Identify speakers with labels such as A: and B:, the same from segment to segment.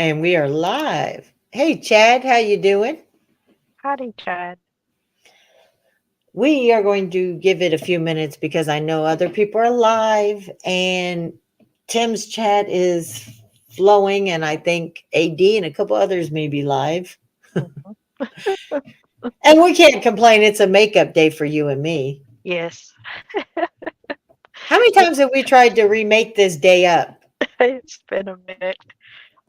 A: And we are live. Hey Chad, how you doing?
B: Howdy, Chad.
A: We are going to give it a few minutes because I know other people are live and Tim's chat is flowing and I think AD and a couple others may be live.
B: Mhm.
A: And we can't complain. It's a makeup day for you and me.
B: Yes,
A: How many
B: it,
A: times have we tried to remake this day up?
B: it's been a minute.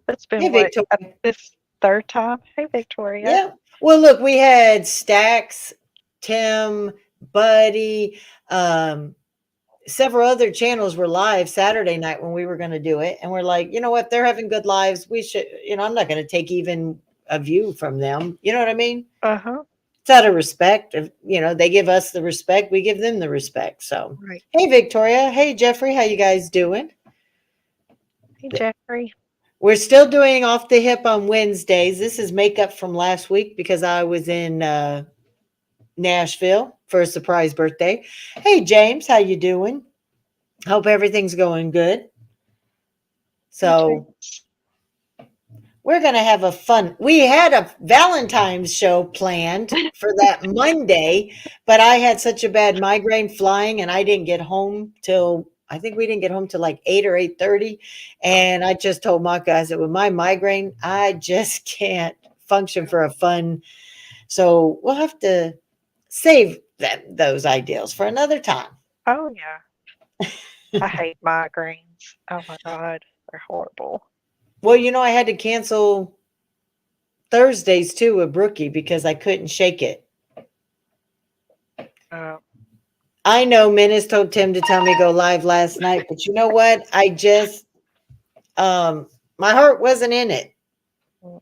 B: It's been
A: Hey
B: what,
A: Victoria.
B: this third time? Hey, Victoria.
A: Yeah. Well, look, we had Stacks, Tim, Buddy, um, several other channels were live Saturday night when we were going to do it. And we're like, you know what? They're having good lives. We should, I'm not going to take even a view from them. You know what I mean?
B: Uh-huh.
A: It's out of respect. They give us the respect. We give them the respect. So,
B: Right.
A: hey, Victoria. Hey, Jeffrey. How you guys doing?
B: Hey, Jeffrey.
A: We're still doing off the hip on Wednesdays. This is makeup from last week because I was in Nashville for a surprise birthday. Hey, James. How you doing? Hope everything's going good.
B: Hey,
A: So
B: James.
A: we're going to have a fun. We had a Valentine's show planned for that Monday, but I had such a bad migraine flying and I didn't get home till I think we didn't get home till like 8 or 8:30
B: Oh,
A: and I just told Maka I said with my migraine I just can't function for a fun. So we'll have to save those ideals for another time.
B: oh, yeah. I hate migraines. Oh, my God. They're horrible.
A: Well, I had to cancel Thursdays too with Brookie because I couldn't shake it.
B: Uh,
A: I know Menace told Tim to tell me go live last night, but you know what? I just my heart wasn't in it.
B: mm,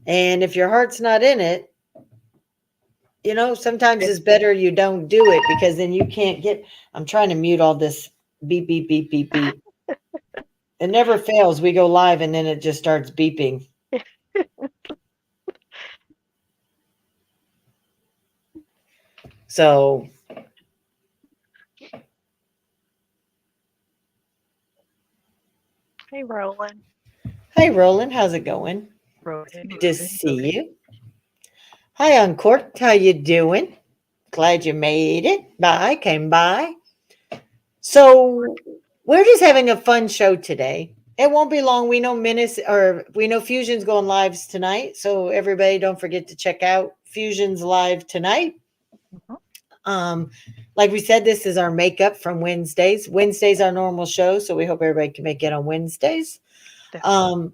A: And if your heart's not in it, sometimes
B: it,
A: it's better you don't do it because then you can't get I'm trying to mute all this beep beep beep beep beep. It never fails. We go live and then it just starts beeping. So,
B: hey, Roland.
A: hey Roland, how's it going?
B: Rolling,
A: Good to
B: rolling,
A: see
B: rolling.
A: you. Hi Uncorked, how you doing? Glad you made it. Bye, came by. So we're just having a fun show today. It won't be long. We know Fusion's going lives tonight. So everybody don't forget to check out Fusion's live tonight.
B: Mhm.
A: Um, like we said, this is our makeup from Wednesdays. Wednesdays our normal show, so we hope everybody can make it on Wednesdays.
B: Definitely.
A: Um,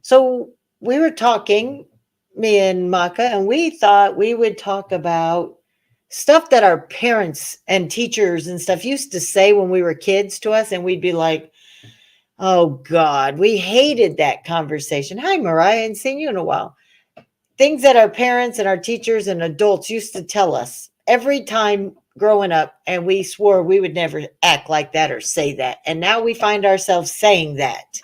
A: so we were talking, me and Maka, and we thought we would talk about stuff that our parents and teachers and stuff used to say when we were kids to us, and we'd be like, "Oh God, we hated that conversation." Hi, Mariah, I haven't seen you in a while. Things that our parents and our teachers and adults used to tell us every time growing up, and we swore we would never act like that or say that, and now we find ourselves saying that.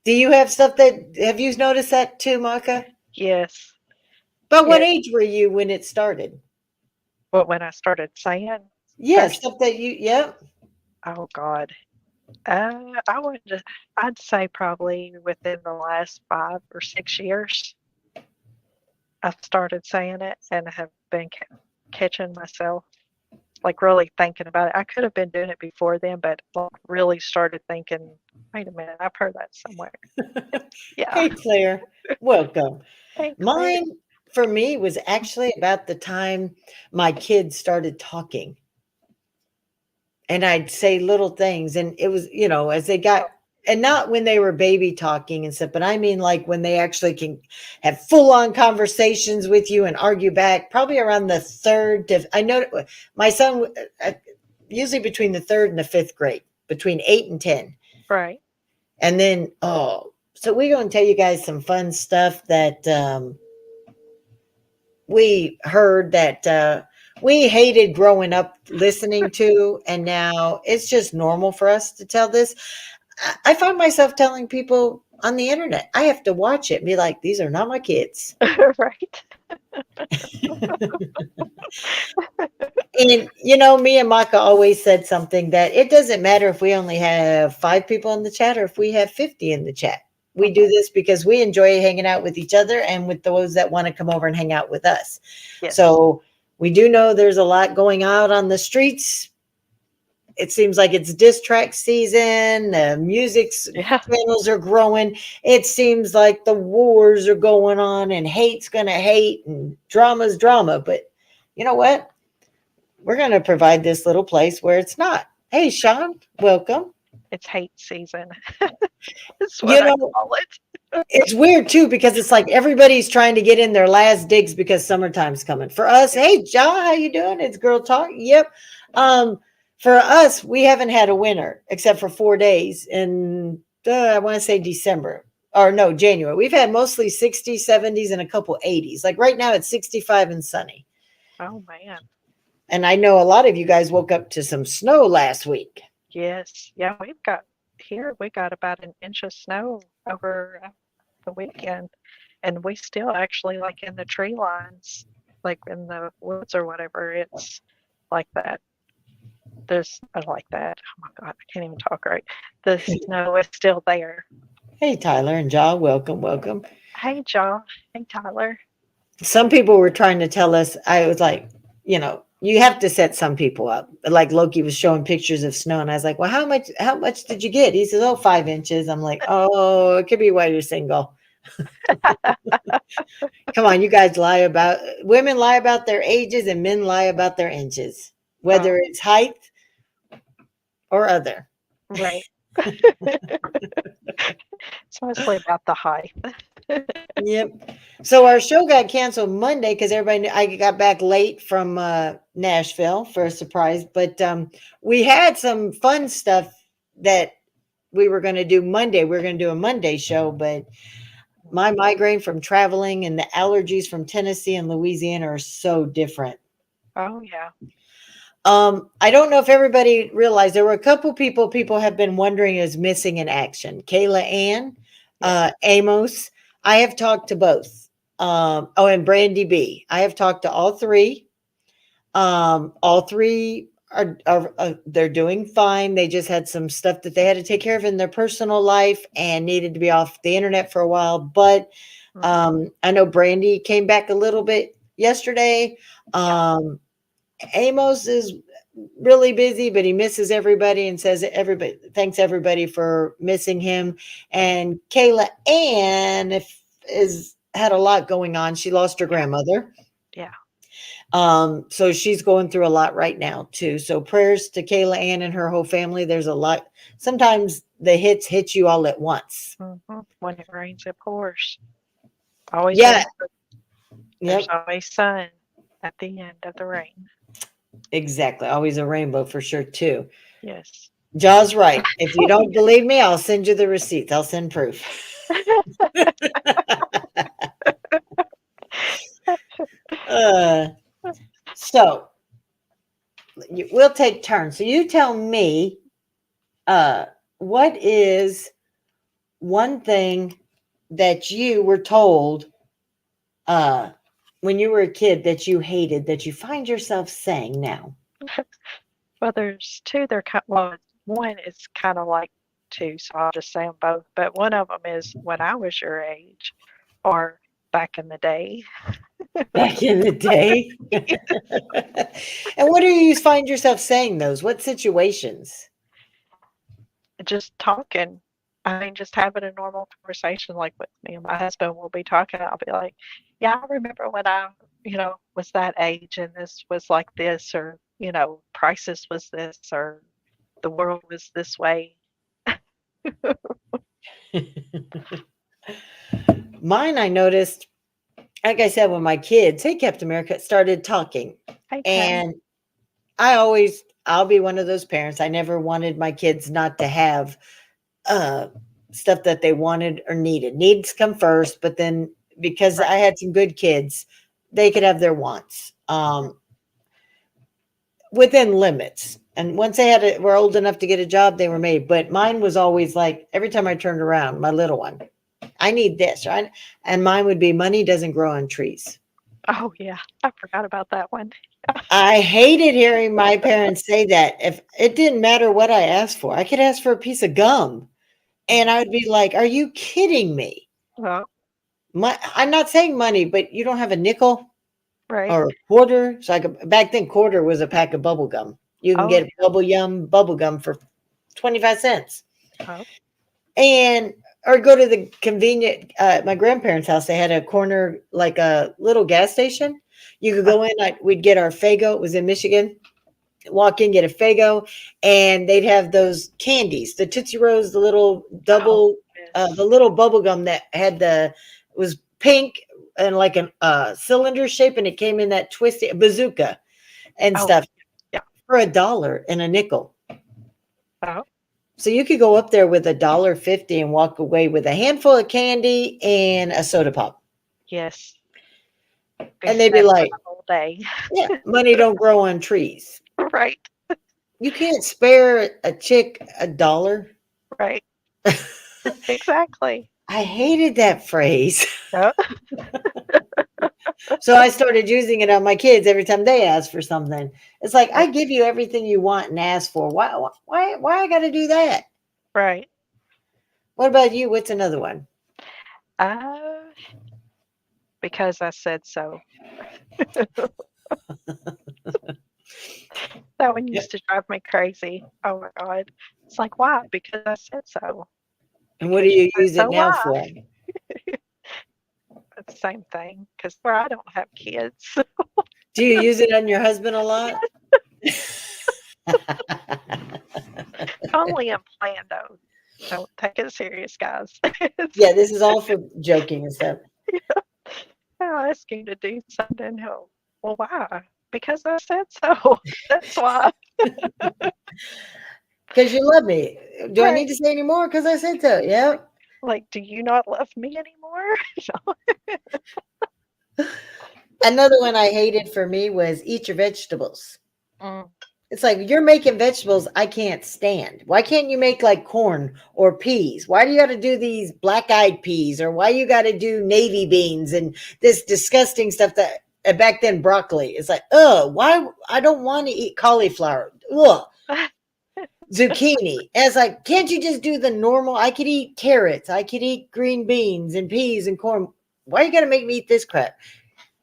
A: Do you have stuff that have you noticed that too, Maka?
B: Yes.
A: But what
B: Yeah.
A: age were you when it started?
B: But when I started saying
A: Yeah,
B: first,
A: stuff that yep.
B: oh, God. I'd say probably within the last 5 or 6 years, I've started saying it and have been catching myself, like really thinking about it. I could have been doing it before then, but like really started thinking, wait a minute, I've heard that somewhere. Yeah.
A: Hey, Claire, welcome.
B: Hey, Claire.
A: Mine, for me, was actually about the time my kids started talking. And I'd say little things. And it was, as they got, and not when they were baby talking and stuff, but I mean like when they actually can have full on conversations with you and argue back, probably around the third to, I know my son, usually between the third and the fifth grade, between 8 and 10.
B: Right.
A: And then, so we're going to tell you guys some fun stuff that we heard that we hated growing up listening to, and now it's just normal for us to tell this. I find myself telling people on the internet, I have to watch it and be like, these are not my kids.
B: Right.
A: And me and Maka always said something that it doesn't matter if we only have 5 people in the chat or if we have 50 in the chat. We do this because we enjoy hanging out with each other and with those that want to come over and hang out with us.
B: Yes.
A: So we do know there's a lot going out on the streets. It seems like it's diss track season. The music's
B: Yeah.
A: channels are growing. It seems like the wars are going on and hate's going to hate and drama's drama. But you know what? We're going to provide this little place where it's not. Hey, Sean, welcome.
B: It's hate season. That's
A: You
B: what I
A: know,
B: call it.
A: it's weird too because it's like everybody's trying to get in their last digs because summertime's coming. For us, hey, John, how you doing? It's Girl Talk. Yep. For us, we haven't had a winter except for 4 days in I want to say December or no, January. We've had mostly 60s, 70s, and a couple 80s. Like right now, it's 65 and sunny.
B: Oh man.
A: And I know a lot of you guys woke up to some snow last week.
B: Yes. Yeah, we got about an inch of snow over the weekend. And we still actually like in the tree lines, like in the woods or whatever, it's like that. There's like that. Oh my God, I can't even talk right. The snow is still there.
A: Hey, Tyler and John, welcome, welcome.
B: Hey, John. Hey, Tyler.
A: Some people were trying to tell us, I was like, you have to set some people up. Like Loki was showing pictures of snow, and I was like, well, how much did you get? He says, 5 inches. I'm like, oh, it could be why you're single. Come on, you guys women lie about their ages and men lie about their inches, whether it's height or other.
B: Right. It's mostly about the height.
A: Yep. So our show got canceled Monday because I got back late from Nashville for a surprise, but we had some fun stuff that we were going to do Monday. We were going to do a Monday show, but my migraine from traveling and the allergies from Tennessee and Louisiana are so different.
B: Oh yeah.
A: I don't know if everybody realized there were a couple people have been wondering is missing in action. Kayla Ann, Amos. I have talked to both. And Brandy B. I have talked to all three. All three are they're doing fine. They just had some stuff that they had to take care of in their personal life and needed to be off the internet for a while. But I know Brandy came back a little bit yesterday. Amos is really busy, but he misses everybody and says thanks everybody for missing him. And Kayla Ann is had a lot going on. She lost her grandmother.
B: Yeah.
A: So she's going through a lot right now too. So prayers to Kayla Ann and her whole family. There's a lot. Sometimes the hits hit you all at once.
B: Mm-hmm. When it rains, it pours. Always.
A: Yeah.
B: There's always sun at the end of the rain.
A: Exactly. Always a rainbow for sure too.
B: Yes.
A: Jaw's right. If you don't believe me, I'll send you the receipts. I'll send proof. So we'll take turns. So you tell me, what is one thing that you were told when you were a kid that you hated that you find yourself saying now?
B: Well, there's two. One is kind of like two, so I'll just say them both. But one of them is when I was your age, or back in the day.
A: Back in the day. And what do you find yourself saying those? What situations?
B: Just talking. I mean, just having a normal conversation like with me and my husband will be talking. I'll be like, yeah, I remember when I, was that age and this was like this, or, prices was this, or the world was this way.
A: Mine, I noticed, like I said, when my kids, hey, Captain America, started talking.
B: Hey,
A: and I'll be one of those parents. I never wanted my kids not to have stuff that they wanted or needed. Needs come first, but then because I had some good kids, they could have their wants within limits. And once they were old enough to get a job, they were made. But mine was always like, every time I turned around, my little one, I need this, right? And mine would be, money doesn't grow on trees.
B: Oh, yeah. I forgot about that one.
A: I hated hearing my parents say that. If it didn't matter what I asked for, I could ask for a piece of gum, and
B: Mhm.
A: I would be like, "Are you kidding me?"
B: Well,
A: I'm not saying money, but you don't have a nickel
B: right.
A: or a quarter. So I could, back then, quarter was a pack of bubble gum. You can
B: Oh,
A: get
B: yeah.
A: bubble gum for 25 cents.
B: Oh,
A: And or go to the convenient my grandparents' house. They had a corner, like a little gas station. You could
B: uh,
A: go in, we'd get our Fago. It was in Michigan. Walk in, get a Fago, and they'd have those candies, the Tootsie Rolls, the little
B: oh,
A: double, the
B: yes.
A: little bubble gum that had was pink and like an cylinder shape, and it came in that twisty bazooka and
B: Oh,
A: stuff
B: yeah.
A: for a dollar and a nickel.
B: Oh,
A: So you could go up there with $1.50 and walk away with a handful of candy and a soda pop.
B: yes. Be
A: And they'd be
B: set for
A: like,
B: the whole day.
A: "Yeah, money don't grow on trees.
B: Right.
A: You can't spare a chick a dollar."
B: Right. Exactly.
A: I hated that phrase.
B: Yeah.
A: So I started using it on my kids every time they ask for something. It's like,
B: Right.
A: I give you everything you want and ask for. Why I got to do that?
B: Right.
A: What about you? What's another one?
B: Uh, because I said so. That one
A: Yeah.
B: used to drive me crazy. Oh my God. It's like, why? Because I said so.
A: And what do
B: Because you
A: you
B: said
A: use it
B: so,
A: now
B: why?
A: for?
B: It's the same thing. Because where I don't have kids.
A: Do you use it on your husband a lot?
B: Yes, only in plan though. Don't take it serious, guys. It's,
A: Yeah, this is all for joking and stuff.
B: I'll ask him to do something. He'll, well, why? Because I said so. That's why.
A: Because you love me. Do I need
B: Right.
A: to say any more? Because I said so. Yep.
B: Like, do you not love me anymore?
A: Another one I hated for me was eat your vegetables.
B: Mm.
A: It's like you're making vegetables I can't stand. Why can't you make like corn or peas? Why do you got to do these black-eyed peas, or why you got to do navy beans and this disgusting stuff that back then broccoli? It's like, why I don't want to eat cauliflower. Ugh, zucchini. And it's like, can't you just do the normal? I could eat carrots. I could eat green beans and peas and corn. Why you got to make me eat this crap?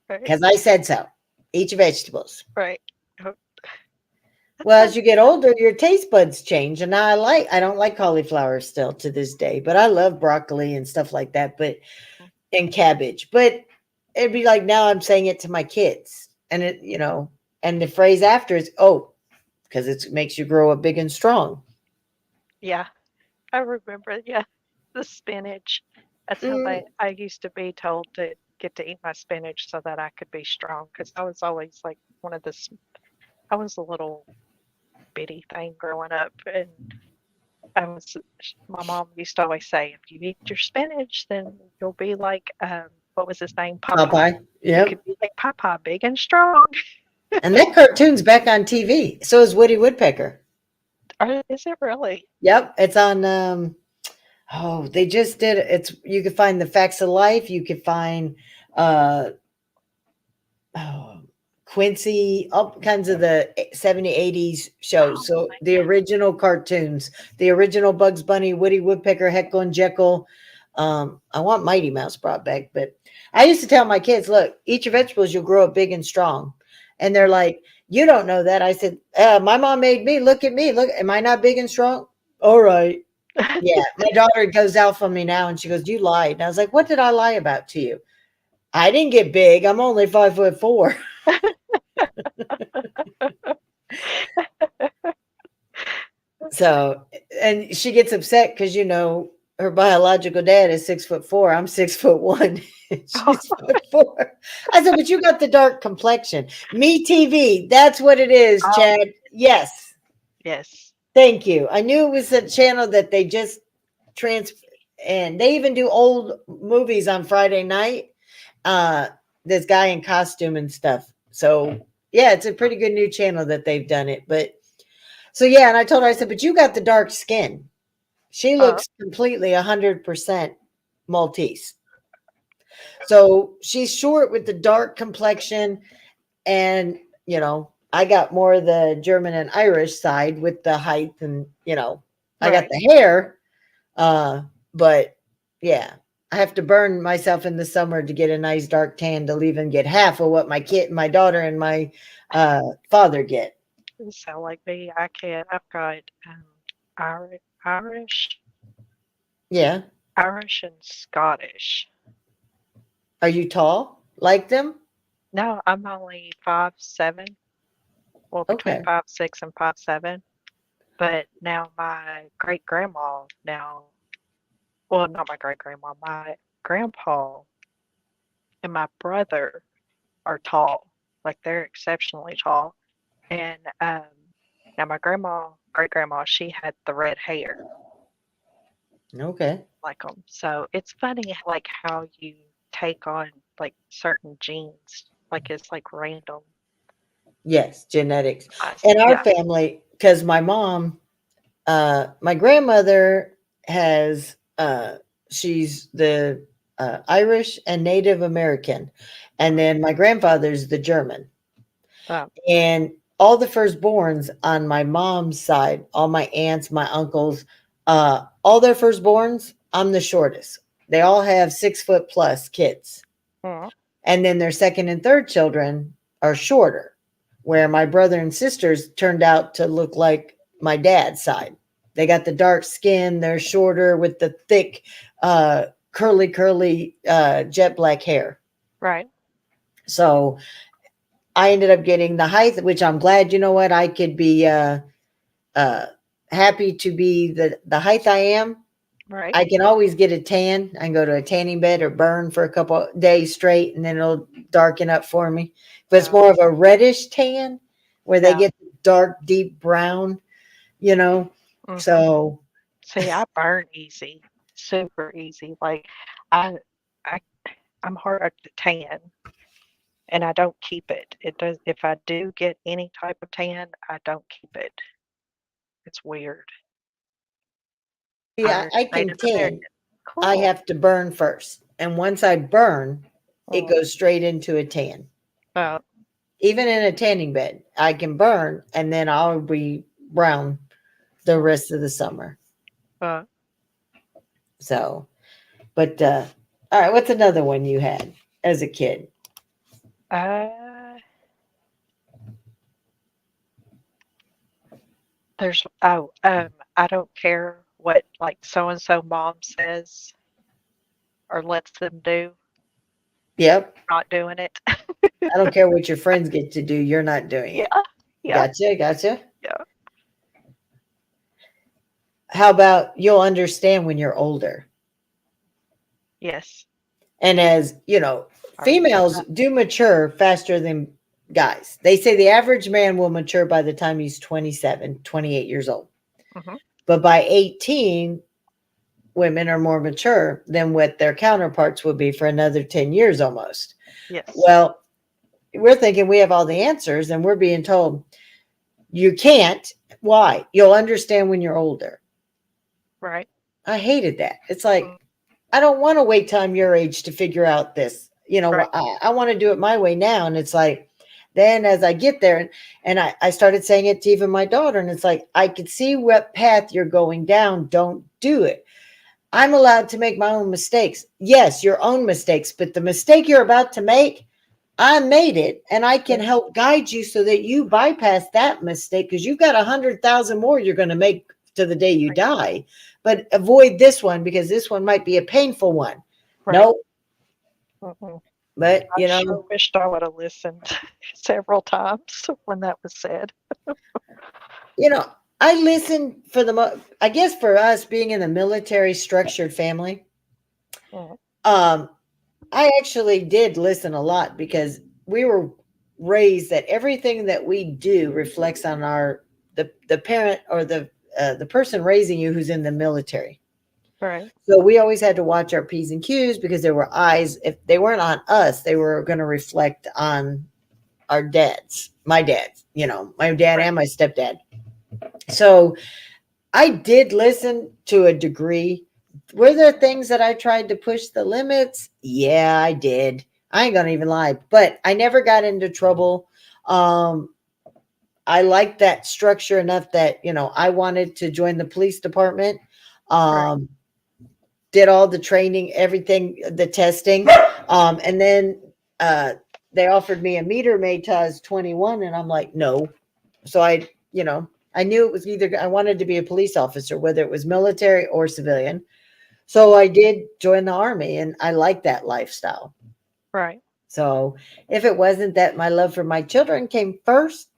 B: Right.
A: Because I said so. Eat your vegetables.
B: Right. Oh, that
A: Well, as
B: sounds
A: you get
B: good.
A: older, your taste buds change. And now I don't like cauliflower still to this day, but I love broccoli and stuff like that, but and cabbage. But it'd be like now I'm saying it to my kids. And and the phrase after is, oh, because it makes you grow up big and strong.
B: Yeah, I remember. Yeah, the spinach. That's how
A: Mm,
B: I used to be told to get to eat my spinach so that I could be strong. Because I was always like one of I was a little bitty thing growing up, and my mom used to always say, if you eat your spinach, then you'll be like, what was his name? Popeye.
A: Popeye.
B: You could
A: Yep.
B: be like Popeye, big and strong.
A: And that cartoon's back on TV. So is Woody Woodpecker.
B: Or is it really?
A: Yep. It's on oh, they just did it's you could find the facts of life. You could find uh oh, Quincy, all kinds of the 70s, 80s shows.
B: Oh
A: So
B: my
A: the original cartoons, the original Bugs Bunny, Woody Woodpecker, Heckle and Jekyll. I want Mighty Mouse brought back, but I used to tell my kids, look, eat your vegetables, you'll grow up big and strong. And they're
B: goodness.
A: like, you don't know that. I said, my mom made me. Look at me. Look, am I not big and strong? All right. Yeah. My daughter goes out on me now and she goes, you lied. And I was like, what did I lie about to you? I didn't get big. I'm only 5'4". So, and she gets upset because her biological dad is 6'4". I'm 6'1".
B: Oh,
A: She's 5'4". I said, but you got the dark complexion. Me TV. That's what it is,
B: oh,
A: Chad. Yes.
B: yes.
A: Thank you. I knew it was a channel that they just trans and they even do old movies on Friday night. Uh this guy in costume and stuff. So yeah, it's a pretty good new channel that they've done it. But so yeah, and I told her, I said, but you got the dark skin. She
B: Uh,
A: looks completely 100% Maltese. So she's short with the dark complexion, and I got more the German and Irish side with the height, and I got
B: Right.
A: the hair. But yeah, I have to burn myself in the summer to get a nice dark tan to even get half of what my daughter and my father get.
B: You sound like me. I can't. I've got Irish,
A: Yeah.
B: Irish and Scottish.
A: Are you tall like them?
B: No, I'm only 5'7", well, between
A: Okay.
B: 5'6" and 5'7". But now my great grandma now, well, not my great grandma, my grandpa and my brother are tall. Like they're exceptionally tall. And now my grandma, great grandma, she had the red hair
A: Okay.
B: like them. So it's funny like how you take on like certain genes, like it's like random.
A: Yes, genetics.
B: Us.
A: In our
B: Yeah.
A: family, because my grandmother has, she's the Irish and Native American, and
B: Mhm.
A: then my grandfather's the German.
B: Um,
A: And all the firstborns on my mom's side, all my aunts, my uncles, all their firstborns, I'm the shortest. They all have 6 foot plus kids.
B: mhm.
A: And then their second and third children are shorter, where my brother and sisters turned out to look like my dad's side. They got the dark skin, they're shorter with the thick, curly, jet black hair.
B: Right.
A: So I ended up getting the height, which I'm glad, what, I could be uh, happy to be the height I am.
B: Right.
A: I can always get a tan. I can go to a tanning bed or burn for a couple of days straight, and then it'll darken up for me. But it's
B: Yeah.
A: more of a reddish tan where they
B: Yeah.
A: get dark, deep brown, you know.
B: Mhm.
A: So
B: See, I burn easy, super easy. Like I, I, I'm hard to tan, and I don't keep it. It does. If I do get any type of tan, I don't keep it. It's weird.
A: yeah,
B: Irish
A: I can
B: Native
A: tan.
B: American.
A: I
B: Cool.
A: have to burn first, and once I burn, it
B: Mm.
A: goes straight into a tan.
B: Uh,
A: Even in a tanning bed, I can burn, and then I'll be brown the
B: mm,
A: rest of the summer.
B: uh,
A: So, but all right, what's another one you had as a kid?
B: uh, I don't care what like so and so mom says or lets them do.
A: Yep.
B: Not doing it.
A: I don't care what your friends get to do, you're not doing
B: Yeah.
A: it.
B: Yeah.
A: Gotcha, gotcha.
B: Yeah.
A: How about you'll understand when you're older?
B: Yes.
A: And as
B: I remember
A: females
B: that.
A: do mature faster than guys. They say the average man will mature by the time he's 27, 28 years old.
B: Hmm.
A: But by 18, women are more mature than what their counterparts would be for another 10 years almost.
B: Yes.
A: Well, we're thinking we have all the answers, and we're being told you can't. Why? You'll understand when you're older.
B: Right.
A: I hated that. It's like,
B: Mm.
A: I don't want to wait till I'm your age to figure out this.
B: Right.
A: I want to do it my way now. And it's like, then as I get there, and I started saying it to even my daughter, and it's like, I could see what path you're going down. Don't do it. I'm allowed to make my own mistakes. Yes, your own mistakes, but the mistake you're about to make, I made it, and I can
B: Yeah.
A: help guide you so that you bypass that mistake, because you've got 100,000 more you're going to make to the day you
B: Right.
A: die. But avoid this one because this one might be a painful one.
B: Right.
A: No,
B: Hmm.
A: but
B: I sure wished I would have listened several times when that was said.
A: you know, I listen for I guess for us being in a military structured family,
B: Mm.
A: um, I actually did listen a lot because we were raised that everything that we do reflects on the parent or the person raising you who's in the military.
B: Right.
A: So we always had to watch our P's and Q's because there were eyes. If they weren't on us, they were going to reflect on our dads, my dad, my dad
B: Right.
A: and my stepdad. So I did listen to a degree, Were there things that I tried to push the limits? Yeah, I did. I ain't gonna even lie, but I never got into trouble. Um, I liked that structure enough that, I wanted to join the police department.
B: Right.
A: Um, did all the training, everything, the testing. And then uh, they offered me a meter maid till I was 21, and I'm like, no. So I knew it was either I wanted to be a police officer, whether it was military or civilian. So I did join the army, and I like that lifestyle.
B: Right.
A: So if it wasn't that my love for my children came first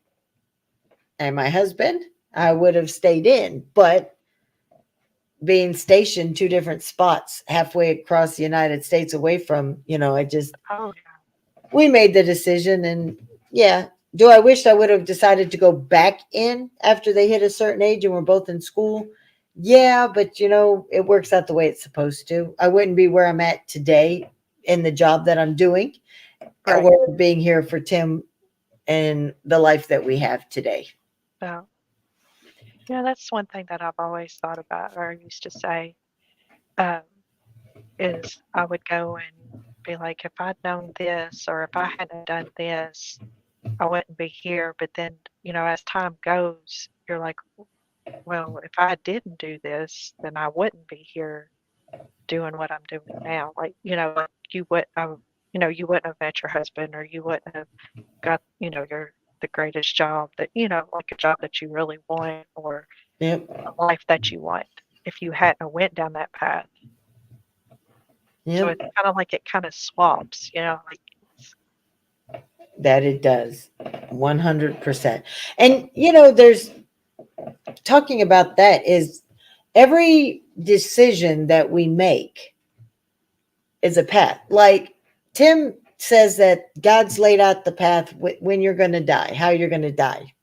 A: and my husband, I would have stayed in. But being stationed two different spots halfway across the United States away from, I just,
B: Oh yeah.
A: we made the decision. And yeah, do I wish I would have decided to go back in after they hit a certain age and we're both in school? Yeah, but it works out the way it's supposed to. I wouldn't be where I'm at today in the job that I'm doing,
B: Right.
A: or being here for Tim and the life that we have today.
B: So yeah, that's one thing that I've always thought about, or I used to say, um, is I would go and be like, if I'd known this, or if I hadn't done this, I wouldn't be here. But then, as time goes, you're like, well, if I didn't do this, then I wouldn't be here doing what I'm doing now. Like, like you would, you wouldn't have met your husband, or you wouldn't have got, your the greatest job that, like a job that you really want, or
A: Yep.
B: a life that you want, if you hadn't went down that path. So
A: Yep.
B: it's kind of like it kind of swaps, like
A: That it does. 100%. And, there's talking about that is every decision that we make is a path. Like Tim says that God's laid out the path when you're going to die, how you're going to die.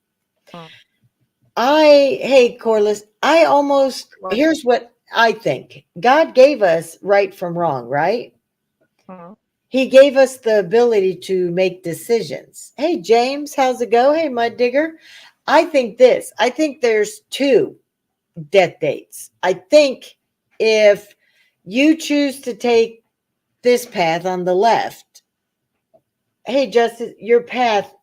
B: mm,
A: Hey, Corliss,
B: like,
A: here's what I think. God gave us right from wrong, right?
B: mm,
A: He gave us the ability to make decisions. Hey, James, how's it go? Hey, Mud Digger. I think there's two death dates. I think if you choose to take this path on the left, hey, Justice, your path,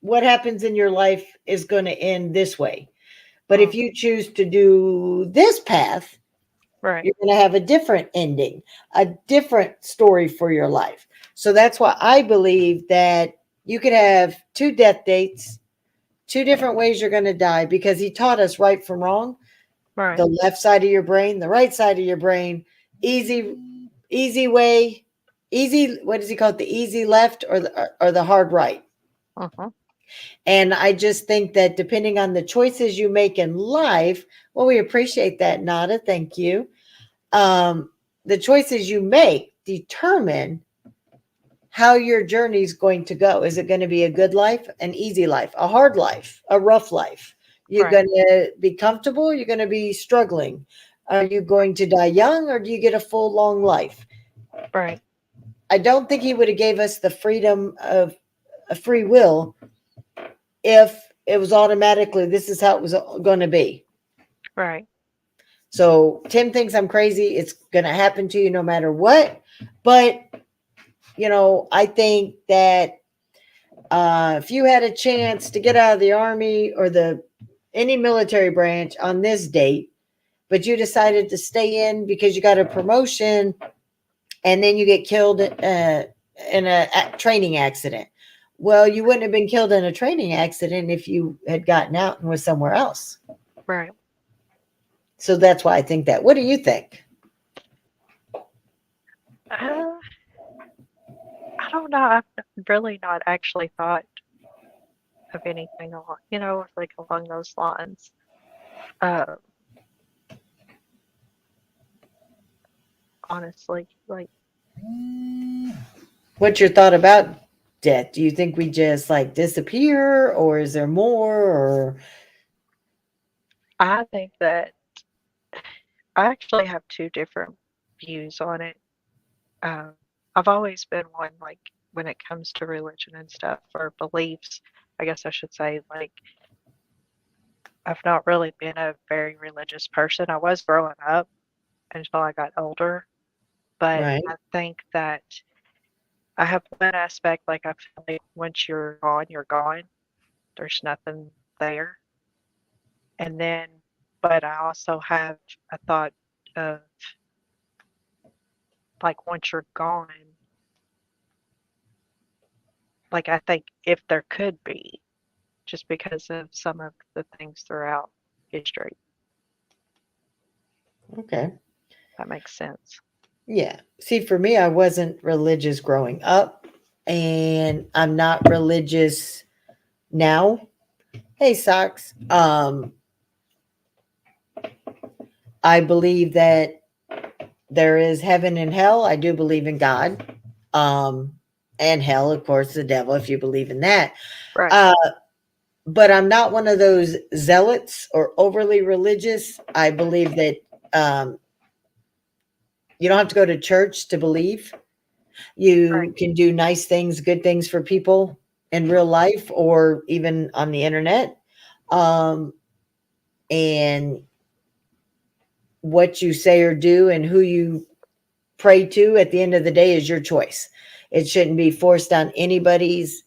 A: what happens in your life is going to end this way. But if
B: mm,
A: you choose to do this path,
B: right,
A: you're going to have a different ending, a different story for your life. So that's why I believe that you could have two death dates, two different ways you're going to die, because he taught us right from wrong,
B: right,
A: the left side of your brain, the right side of your brain, easy, easy way, easy. What does he call it? The easy left or the hard right.
B: uh-huh,
A: And I just think that depending on the choices you make in life, well, we appreciate that, Nada. Thank you. um, the choices you make determine how your journey is going to go. Is it going to be a good life, an easy life, a hard life, a rough life? You're
B: right,
A: going to be comfortable. You're going to be struggling. Are you going to die young, or do you get a full, long life?
B: right,
A: I don't think he would have gave us the freedom of a free will if it was automatically this is how it was going to be.
B: right,
A: So Tim thinks I'm crazy. It's going to happen to you no matter what. But I think that if you had a chance to get out of the army or the any military branch on this date, but you decided to stay in because you got a promotion, and then you get killed in a training accident. Well, you wouldn't have been killed in a training accident if you had gotten out and was somewhere else.
B: right.
A: So that's why I think that. What do you think?
B: Uh, I don't know. I've really not actually thought of anything along, like along those lines. Uh, honestly, like
A: What's your thought about death? Do you think we just like disappear, or is there more? Or
B: I think that I actually have two different views on it. Um, I've always been one, like, when it comes to religion and stuff, or beliefs, I guess I should say, like, I've not really been a very religious person. I was growing up, until I got older. But
A: Right.
B: I think that I have one aspect, like I feel like once you're gone, you're gone. There's nothing there. And then, but I also have a thought of like once you're gone, like I think if there could be, just because of some of the things throughout history,
A: Okay.
B: that makes sense.
A: Yeah. See, for me, I wasn't religious growing up, and I'm not religious now. Hey, socks. I believe that there is heaven and hell. I do believe in God. Um, and hell, of course, the devil, if you believe in that.
B: Right,
A: Uh, but I'm not one of those zealots or overly religious. I believe that um, you don't have to go to church to believe.
B: right,
A: You can do nice things, good things for people in real life or even on the internet. Um, and what you say or do and who you pray to at the end of the day is your choice. It shouldn't be forced on anybody's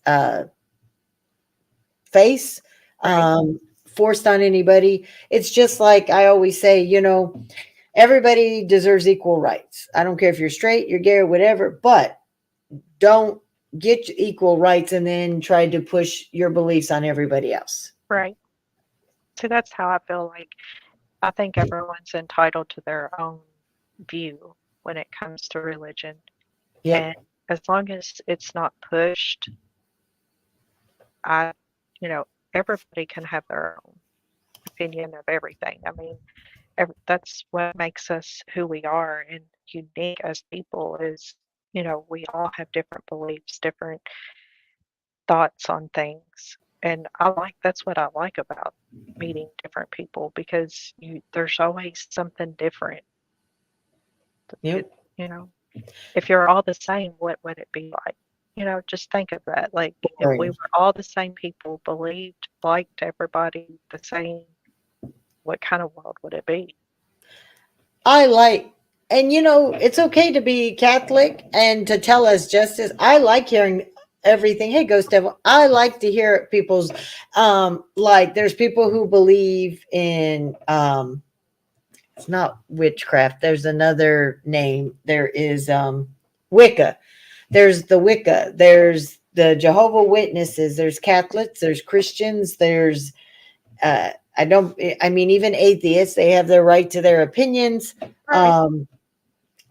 A: face,
B: right,
A: forced on anybody. It's just like I always say, everybody deserves equal rights. I don't care if you're straight, you're gay, or whatever, but don't get equal rights and then try to push your beliefs on everybody else.
B: right. So that's how I feel like I think everyone's entitled to their own view when it comes to religion.
A: Yep.
B: And as long as it's not pushed, I, you know, everybody can have their own opinion of everything. I mean, that's what makes us who we are and unique as people is, we all have different beliefs, different thoughts on things. And that's what I like about meeting different people because there's always something different. It,
A: Yep.
B: you know, if you're all the same, what would it be like? Just think of that. Like if we
A: Boring.
B: were all the same people, believed, liked everybody the same, what kind of world would it be?
A: I like, and it's okay to be Catholic and to tell us justice. I like hearing everything. Hey, Ghost Devil. I like to hear people's, like, there's people who believe in, it's not witchcraft. There's another name. There is, Wicca. There's the Wicca. There's the Jehovah Witnesses. There's Catholics. There's Christians. There's, I don't, I mean, even atheists, they have their right to their opinions.
B: Right.
A: Um,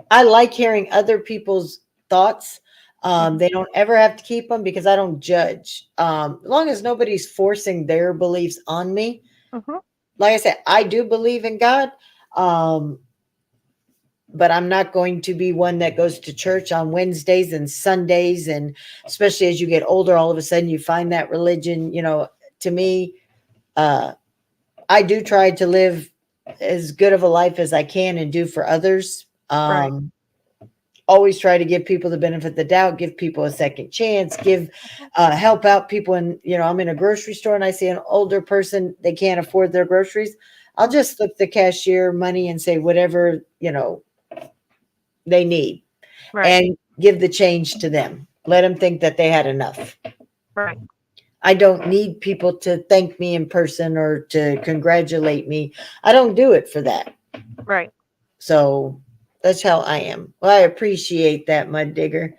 A: I like hearing other people's thoughts.
B: Hmm.
A: They don't ever have to keep them because I don't judge. As long as nobody's forcing their beliefs on me.
B: Hmm.
A: Like I said, I do believe in God, um, but I'm not going to be one that goes to church on Wednesdays and Sundays. And especially as you get older, all of a sudden you find that religion, to me, uh, I do try to live as good of a life as I can and do for others.
B: Right.
A: Always try to give people the benefit of the doubt, give people a second chance, give
B: Mhm.
A: help out people. And I'm in a grocery store and I see an older person, they can't afford their groceries. I'll
B: Mhm.
A: just slip the cashier money and say whatever they need,
B: Right.
A: and give the change to them. Let them think that they had enough.
B: Right.
A: I don't need people to thank me in person or to congratulate me. I don't do it for that.
B: Right.
A: So that's how I am. Well, I appreciate that, Mud Digger.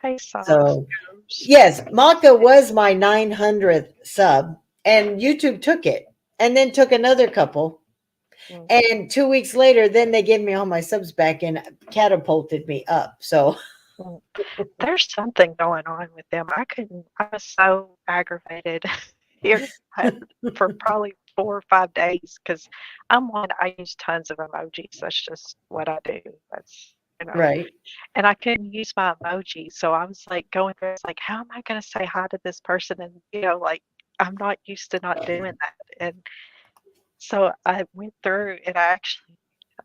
B: Hey, socks
A: So,
B: goes.
A: yes, Maka was my 900th sub, and YouTube took it and then took another couple.
B: Mm,
A: And 2 weeks later, then they gave me all my subs back and catapulted me up. So,
B: mm. There's something going on with them. I was so aggravated here for probably 4 or 5 days because I'm one, I use tons of emojis. That's just what I do.
A: right,
B: And I couldn't use my emojis. So I was like going through, it's like, how am I going to say hi to this person? And, like I'm not used to not doing that. And so I went through and I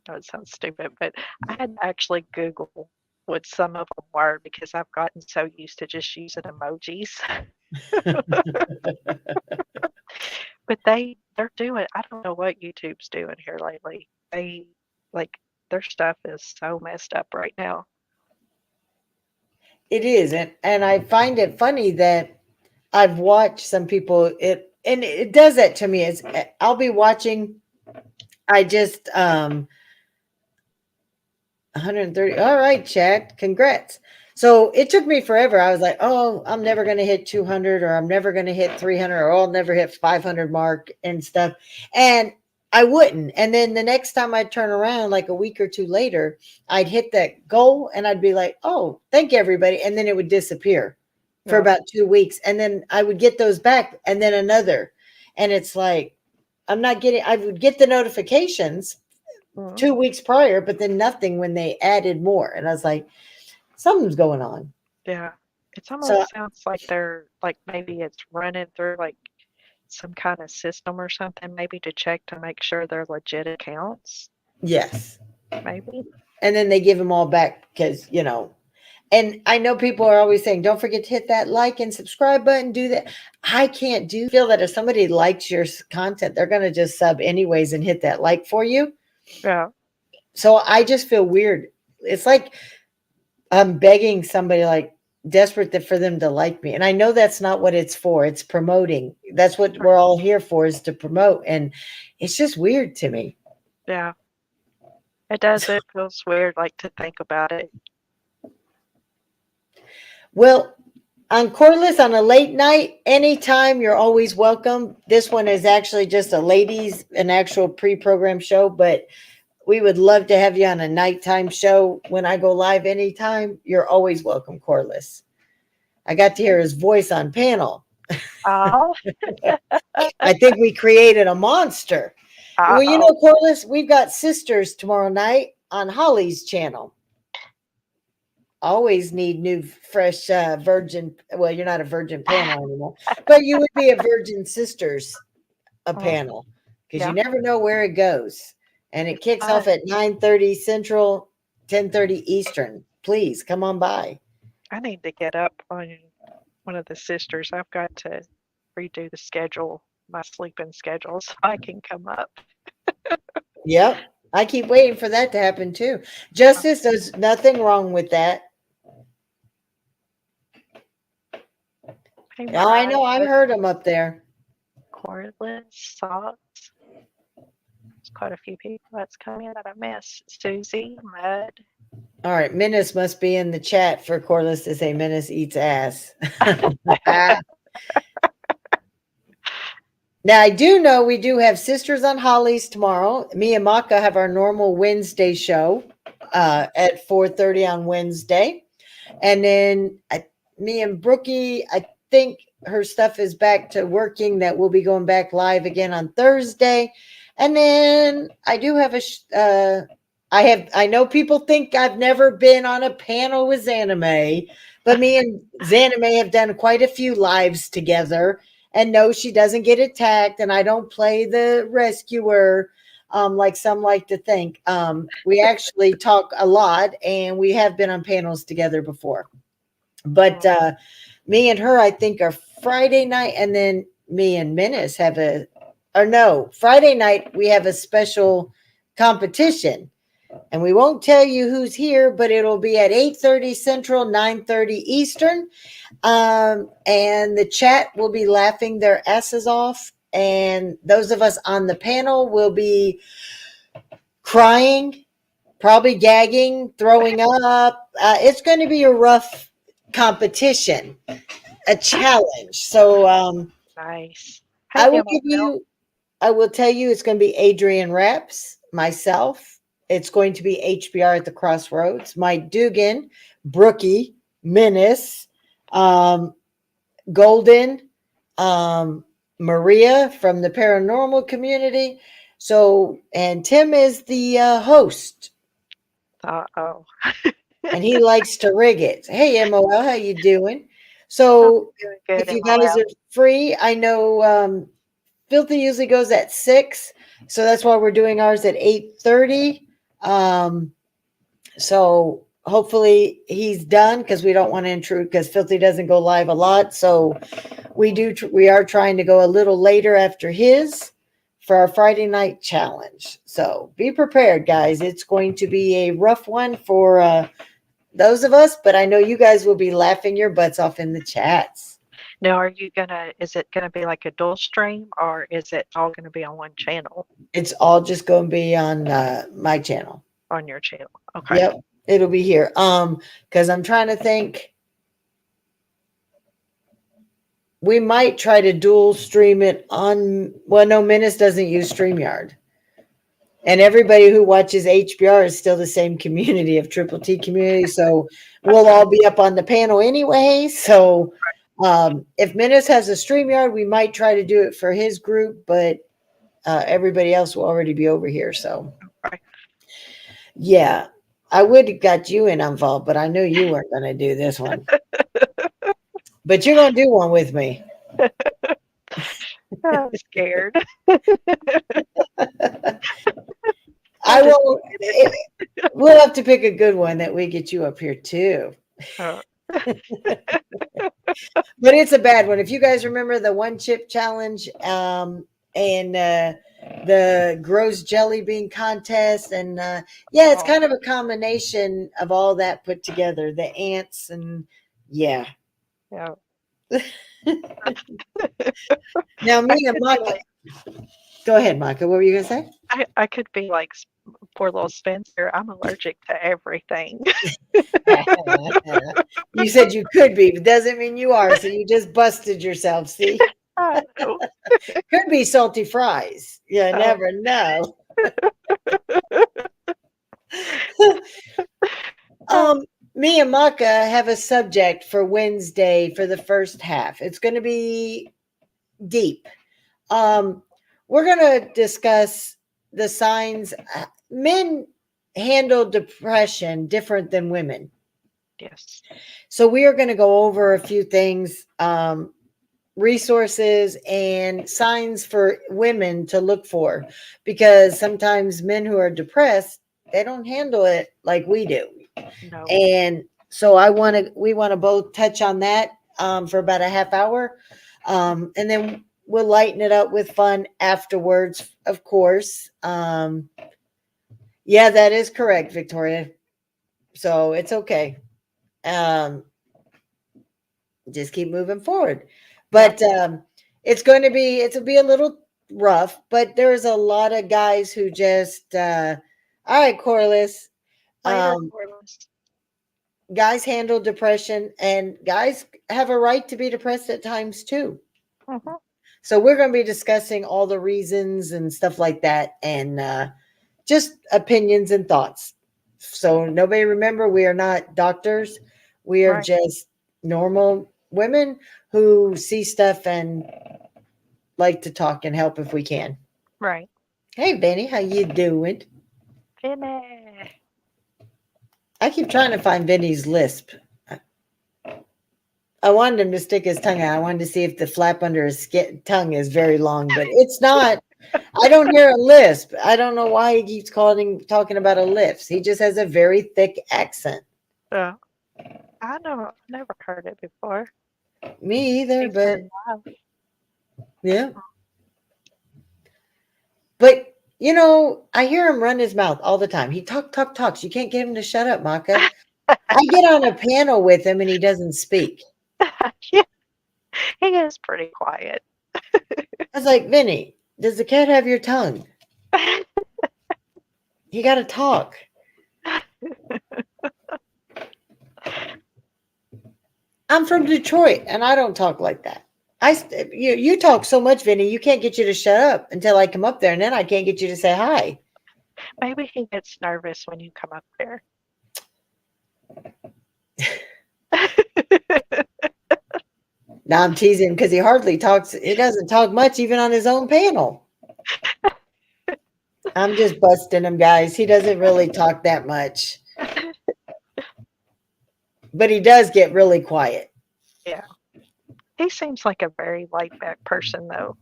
B: know it sounds stupid, but I had to actually Google what some of them were because I've gotten so used to just using emojis. But they're doing, I don't know what YouTube's doing here lately. They like Their stuff is so messed up right now.
A: It is, and I find it funny that I've watched some people and it does that to me. Is I'll be watching. I just 130. All right, Chad. Congrats. So it took me forever. I was like, oh, I'm never going to hit 200 or I'm never going to hit 300 or I'll never hit 500 mark and stuff. And I wouldn't. And then the next time I'd turn around, like a week or two later, I'd hit that goal and I'd be like, oh, thank you, everybody. And then it would disappear for
B: Yeah.
A: about 2 weeks. And then I would get those back and then another. And it's like, I would get the notifications
B: Mhm.
A: 2 weeks prior, but then nothing when they added more. And I was like, something's going on.
B: Yeah. It's
A: So,
B: almost sounds like they're like maybe it's running through like some kind of system or something, maybe to check to make sure they're legit accounts,
A: yes.
B: maybe.
A: And then they give them all back because, and I know people are always saying, don't forget to hit that like and subscribe button, do that. I can't feel that if somebody likes your content, they're going to just sub anyways and hit that like for you.
B: Yeah.
A: So I just feel weird. It's like I'm begging somebody like desperate for them to like me. And I know that's not what it's for. It's promoting. That's what we're all here for, is to promote. And it's just weird to me.
B: Yeah. It does. It feels weird, like, to think about it.
A: Well, on Cordless on a late night, anytime, you're always welcome. This one is actually just an actual pre-programmed show, but we would love to have you on a nighttime show when I go live anytime. You're always welcome, Cordless. I got to hear his voice on panel.
B: Oh,
A: I think we created a monster. Well,
B: uh-oh.
A: Cordless, we've got Sisters tomorrow night on Holly's channel. Always need new, fresh, virgin. Well, you're not a virgin panel anymore, but you would be a Virgin Sisters a panel because you
B: Yeah.
A: never know where it goes. And it kicks
B: I
A: off at 9:30 Central, 10:30 Eastern. Please come on by.
B: I need to get up on one of the sisters. I've got to redo the schedule, my sleeping schedule, so I can come up.
A: Yep. I keep waiting for that to happen too. Justice, there's nothing wrong with that.
B: Hey,
A: Oh, I
B: Mariah,
A: know. I've heard them up there.
B: cordless socks. There's quite a few people that's come in that I missed. Susie, Mud.
A: All right. Menace must be in the chat for Cordless to say Menace eats ass. Now, I do know we do have Sisters on Holly's tomorrow. Me and Maka have our normal Wednesday show at 4:30 on Wednesday. And then me and Brookie, I think her stuff is back to working, that we'll be going back live again on Thursday. And then I do have I know people think I've never been on a panel with Zanime, but me and Zanime have done quite a few lives together. And no, she doesn't get attacked, and I don't play the rescuer like some like to think. We actually talk a lot, and we have been on panels together before. But me and her, I think, are Friday night, and then me and Menace have Friday night we have a special competition. And we won't tell you who's here, but it'll be at 8:30 Central, 9:30 Eastern. And the chat will be laughing their asses off. And those of us on the panel will be crying, probably gagging, throwing up. It's going to be a rough competition, a challenge. So
B: Nice.
A: I
B: Hey,
A: will
B: MOL.
A: I will tell you, it's going to be Adrian Raps, myself. It's going to be HBR at the Crossroads, Mike Dugan, Brookie, Menace, Golden, Maria from the paranormal community. So, and Tim is the host,
B: Uh-oh.
A: and he likes to rig it. Hey, MOL, how you doing?
B: I'm
A: So,
B: doing good,
A: if you guys
B: MOL.
A: are free, I know Filthy usually goes at 6, so that's why we're doing ours at 8:30. So hopefully he's done, because we don't want to intrude, because Filthy doesn't go live a lot. So we are trying to go a little later after his for our Friday night challenge. So be prepared, guys. It's going to be a rough one for those of us, but I know you guys will be laughing your butts off in the chats.
B: Now, is it gonna be like a dual stream or is it all gonna be on one channel
A: It's all just going to be on my channel.
B: on your channel? Okay.
A: Yep, it'll be here. Because I'm trying to think. We might try to dual stream it on. Well, no, Menace doesn't use StreamYard. And everybody who watches HBR is still the same community of Triple T community. So we'll all be up on the panel anyway. So if Menace has a StreamYard, we might try to do it for his group, but everybody else will already be over here. So
B: Right.
A: yeah, I would have got you involved, but I knew you weren't going to do this one. But you're going to do one with me.
B: I'm scared.
A: I will. We'll have to pick a good one that we get you up here too.
B: Uh,
A: But it's a bad one. If you guys remember the one chip challenge, and the gross jelly bean contest, and yeah, it's kind of a combination of all that put together. The ants and yeah.
B: yeah.
A: Now me and Maka. Go ahead, Maka. What were you gonna say?
B: I could be like poor little Spencer. I'm allergic to everything.
A: You said you could be, but doesn't mean you are. So you just busted yourself. See,
B: I know.
A: could be salty fries. You never know. Me and Maka have a subject for Wednesday for the first half. It's going to be deep. We're going to discuss the signs. Men handle depression different than women.
B: Yes.
A: So we are going to go over a few things, resources and signs for women to look for, because sometimes men who are depressed, they don't handle it like we do.
B: No.
A: And so we want to both touch on that for about a half hour. And then we'll lighten it up with fun afterwards, of course. Yeah, that is correct, Victoria. So it's okay. Just keep moving forward. But it'll be a little rough, but there's a lot of guys who just all right, Corliss.
B: Later, Corliss.
A: Guys handle depression, and guys have a right to be depressed at times too.
B: Mhm.
A: So we're going to be discussing all the reasons and stuff like that, and just opinions and thoughts. So nobody, remember, we are not doctors. We are
B: Right.
A: just normal women who see stuff and like to talk and help if we can.
B: Right.
A: Hey, Benny, how you doing?
B: Vinny.
A: I keep trying to find Vinny's lisp. I wanted him to stick his tongue out. I wanted to see if the flap under his tongue is very long, but it's not. I don't hear a lisp. I don't know why he keeps talking about a lisp. He just has a very thick accent.
B: I know. I've never heard it before.
A: Me either,
B: He's
A: but
B: very loud.
A: yeah. But you know, I hear him run his mouth all the time. He talks. You can't get him to shut up, Maka. I get on a panel with him and he doesn't speak.
B: Yeah. He is pretty quiet.
A: I was like, Vinny, does the cat have your tongue? You got to talk. I'm from Detroit and I don't talk like that. You talk so much, Vinny, you can't get you to shut up until I come up there, and then I can't get you to say hi.
B: Maybe he gets nervous when you come up there.
A: Now I'm teasing because he hardly talks. He doesn't talk much even on his own panel. I'm just busting him, guys. He doesn't really talk that much. But he does get really quiet.
B: Yeah. He seems like a very laid back person, though.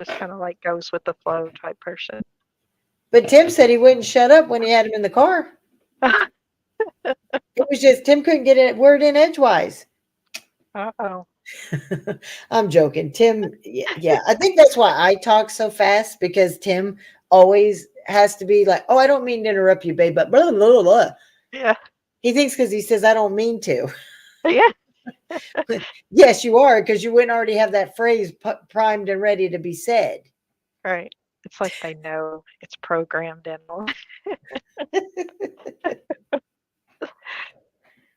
B: Just kind of like goes with the flow type person.
A: But Tim said he wouldn't shut up when he had him in the car. It was just Tim couldn't get a word in edgewise.
B: Uh-oh.
A: I'm joking. Tim, yeah, I think that's why I talk so fast because Tim always has to be like, "Oh, I don't mean to interrupt you, babe," but blah blah blah. Blah.
B: Yeah.
A: He thinks because he says I don't mean to.
B: Yeah.
A: Yes, you are because you wouldn't already have that phrase primed and ready to be said.
B: Right. It's like they know it's programmed in them.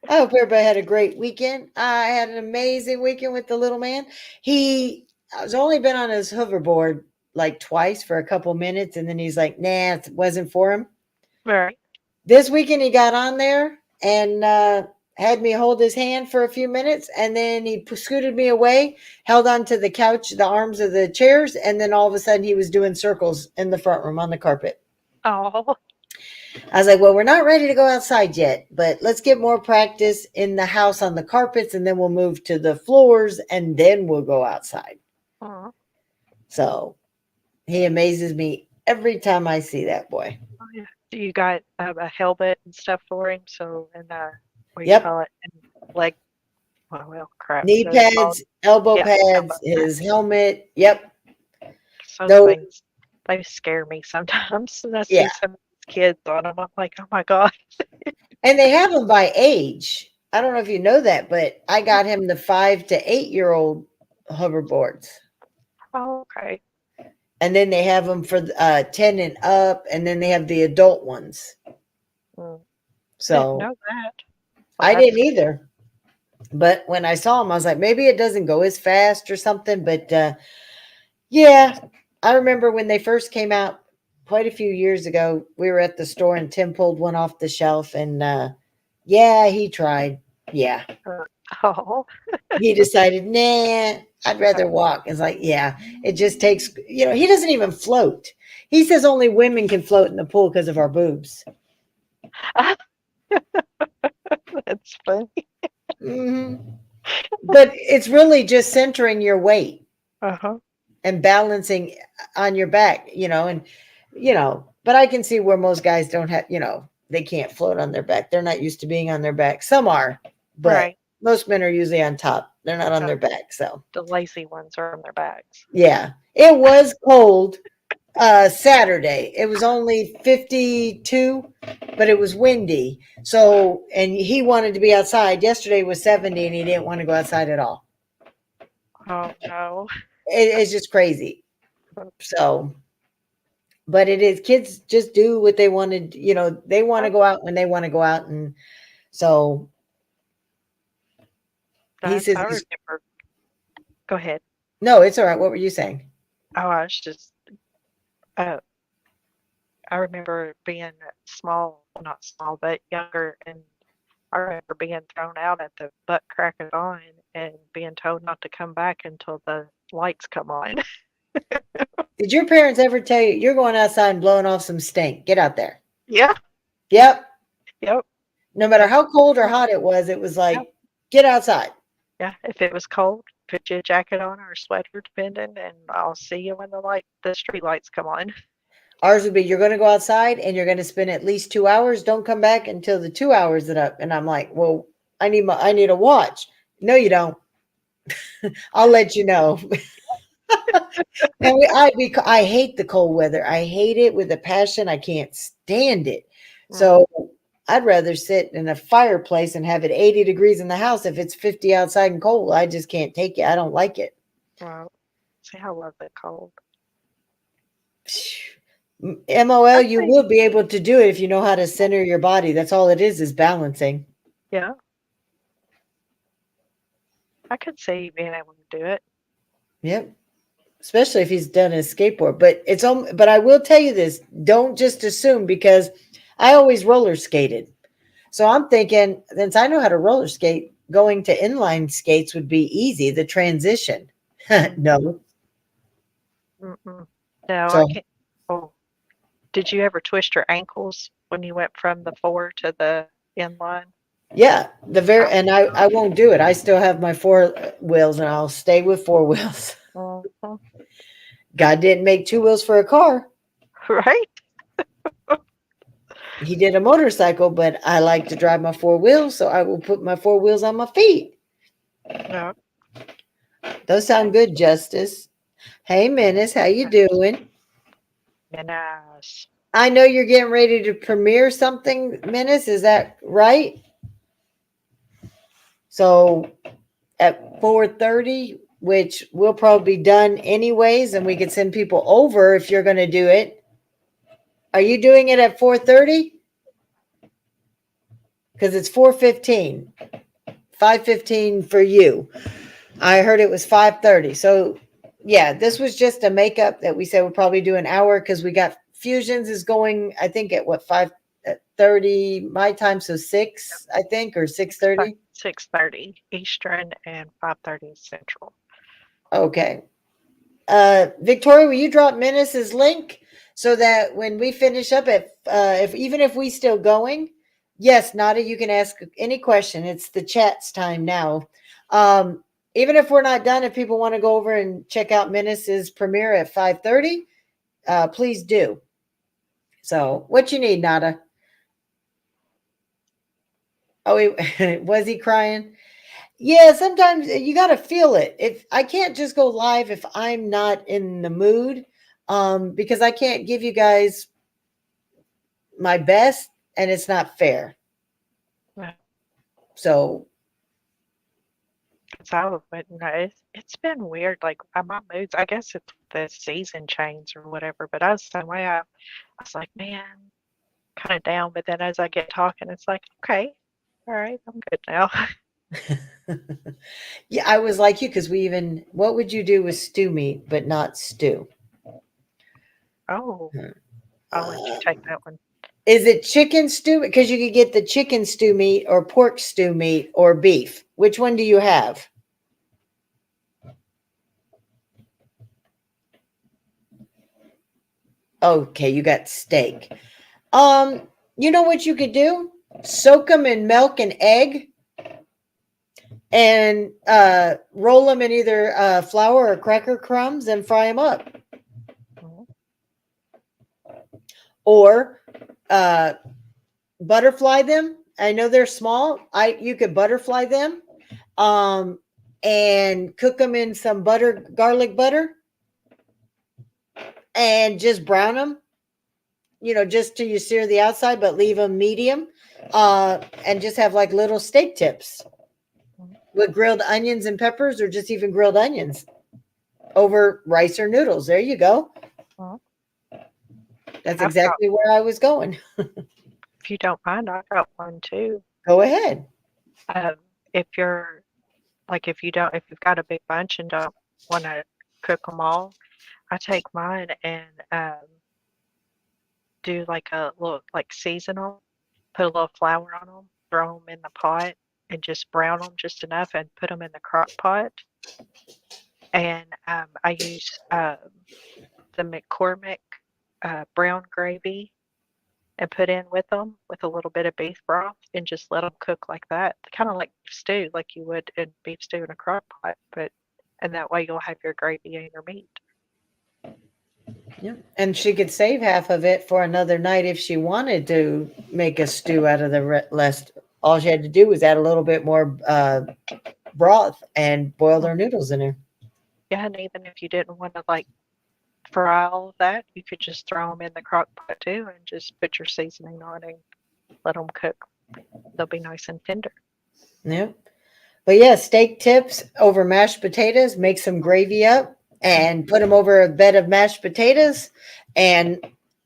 A: I hope everybody had a great weekend. I had an amazing weekend with the little man. He has only been on his hoverboard like twice for a couple minutes, and then he's like, "Nah, it wasn't for him."
B: Right.
A: This weekend, he got on there and had me hold his hand for a few minutes, and then he scooted me away, held onto the couch, the arms of the chairs, and then all of a sudden, he was doing circles in the front room on the carpet.
B: Oh.
A: I was like, well, we're not ready to go outside yet, but let's get more practice in the house on the carpets, and then we'll move to the floors, and then we'll go outside.
B: Oh,
A: So he amazes me every time I see that boy.
B: yeah. Do you got a helmet and stuff for him? So, and what do you
A: Yep.
B: call it? And leg, crap.
A: Knee
B: Those all,
A: pads, elbow
B: yeah,
A: pads,
B: elbow
A: his
B: pads.
A: helmet. Yep.
B: Those
A: Though,
B: things, they scare me sometimes. And I
A: yeah.
B: see some of these kids on them. I'm like, oh my God.
A: And they have them by age. I don't know if you know that, but I got him the 5 to 8 year old hoverboards.
B: Oh, okay.
A: And then they have them for 10 and up, and then they have the adult ones.
B: Mm, didn't
A: So
B: know that. Well,
A: I
B: that's
A: didn't either. But when I saw him, I was like, maybe it doesn't go as fast or something. But yeah, I remember when they first came out quite a few years ago, we were at the store and Tim pulled one off the shelf and yeah, he tried. Yeah.
B: uh, oh,
A: He decided, nah, I'd rather walk. It's like, yeah, it just takes, he doesn't even float. He says only women can float in the pool because of our boobs.
B: that's funny.
A: Hmm. But it's really just centering your weight
B: Uh-huh.
A: and balancing on your back, and but I can see where most guys don't have, they can't float on their back. They're not used to being on their back. Some are, but
B: Right.
A: most men are usually on top. They're not on
B: The,
A: their back. So
B: the lazy ones are on their backs.
A: yeah, it was cold Saturday. It was only 52, but it was windy. So, and he wanted to be outside. Yesterday was 70 and he didn't want to go outside at all.
B: Oh, no.
A: It's just crazy. So, but it is, kids just do what they wanted, they want to go out when they want to go out. And so he says,
B: I remember. Go ahead.
A: no, it's all right. What were you saying?
B: Oh, I was just, uh, I remember being small, well, not small, but younger, and I remember being thrown out at the butt crack of dawn and being told not to come back until the lights come on.
A: Did your parents ever tell you you're going outside and blowing off some stink? Get out there.
B: Yeah.
A: Yep.
B: Yep.
A: No matter
B: That's
A: how cold or
B: what-
A: hot it was
B: Yep.
A: like, get outside.
B: Yeah. If it was cold, put your jacket on or a sweater, depending, and I'll see you when the street lights come on.
A: Ours would be you're going to go outside and you're going to spend at least 2 hours. Don't come back until the 2 hours is up. And I'm like, well, I need a watch. No, you don't. I'll let you know. And I hate the cold weather. I hate it with a passion. I can't stand it.
B: Mm,
A: So I'd rather sit in a fireplace and have it 80 degrees in the house if it's 50 outside and cold. I just can't take it. I don't like it.
B: well, see, I love the cold.
A: MOL, you
B: Actually,
A: will be able to do it if you know how to center your body. That's all it is balancing.
B: yeah, I could see you being able to do it.
A: Yep. Especially if he's done his skateboard. But I will tell you this, don't just assume because I always roller skated. So I'm thinking, since I know how to roller skate, going to inline skates would be easy, the transition. No.
B: Mm-mm. No, I
A: So
B: can't. Oh, did you ever twist your ankles when you went from the four to the inline?
A: yeah,
B: Oh,
A: I won't do it. I still have my four wheels and I'll stay with four wheels.
B: mhm.
A: God didn't make two wheels for a car.
B: Right?
A: He did a motorcycle, but I like to drive my four wheels, so I will put my four wheels on my feet.
B: No.
A: Those sound good, Justice. Hey, Menace, how you doing?
B: Nice.
A: I know you're getting ready to premiere something, Menace. Is that right? So at 4:30, which will probably be done anyways, and we could send people over if you're going to do it. Are you doing it at 4:30? Because it's 4:15, 5:15 for you. I heard it was 5:30. So yeah, this was just a makeup that we said we'll probably do an hour because we got fusions is going, I think at what 5:30 my time, so 6, I think, or 6:30.
B: 6:30 Eastern and 5:30 Central.
A: Okay. Victoria, will you drop Menace's link so that when we finish up at if even if we still going, yes, Nada, you can ask any question. It's the chat's time now. Even if we're not done, if people want to go over and check out Menace's premiere at 5:30, please do. So, what you need, Nada? Oh, was he crying? Yeah, sometimes you got to feel it. If I can't just go live if I'm not in the mood, because I can't give you guys my best, and it's not fair.
B: Yeah.
A: So,
B: But it's been weird. Like my moods, I guess it's the season change or whatever. But I was the same way. I was like, man, kind of down. But then as I get talking, it's like, okay, all right, I'm good now.
A: yeah, I was like you because we even, what would you do with stew meat, but not stew?
B: Oh, I'll let you
A: Uh,
B: take that one.
A: is it chicken stew? Because you could get the chicken stew meat or pork stew meat or beef. Which one do you have? Okay, you got steak. You know what you could do? Soak them in milk and egg and roll them in either flour or cracker crumbs and fry them up.
B: Mhm.
A: Or uh, butterfly them. I know they're small. You could butterfly them um, and cook them in some garlic butter, and just brown them. Just till you sear the outside, but leave them medium, and just have like little steak tips
B: Mhm.
A: with grilled onions and peppers, or just even grilled onions over rice or noodles. There you go.
B: Mhm.
A: That's
B: I've got,
A: exactly where I was going.
B: if you don't mind, I've got one too.
A: Go ahead.
B: Um, if you're like, if you've got a big bunch and don't want to cook them all, I take mine and do like a little, like season them, put a little flour on them, throw them in the pot, and just brown them just enough and put them in the crock pot. And I use the McCormick brown gravy and put in with them with a little bit of beef broth and just let them cook like that. Kind of like beef stew, like you would in beef stew in a crock pot, but and that way you'll have your gravy and your meat.
A: Yeah. And she could save half of it for another night if she wanted to make a stew out of the rest. All she had to do was add a little bit more broth and boil
B: Mm.
A: their noodles in there.
B: Yeah, and even if you didn't want to like fry all of that, you could just throw them in the crock pot too and just put your seasoning on and let them cook. They'll be nice and tender.
A: Yeah. But yeah, steak tips over mashed potatoes, make some gravy up
B: Mm.
A: and put them over a bed of mashed potatoes and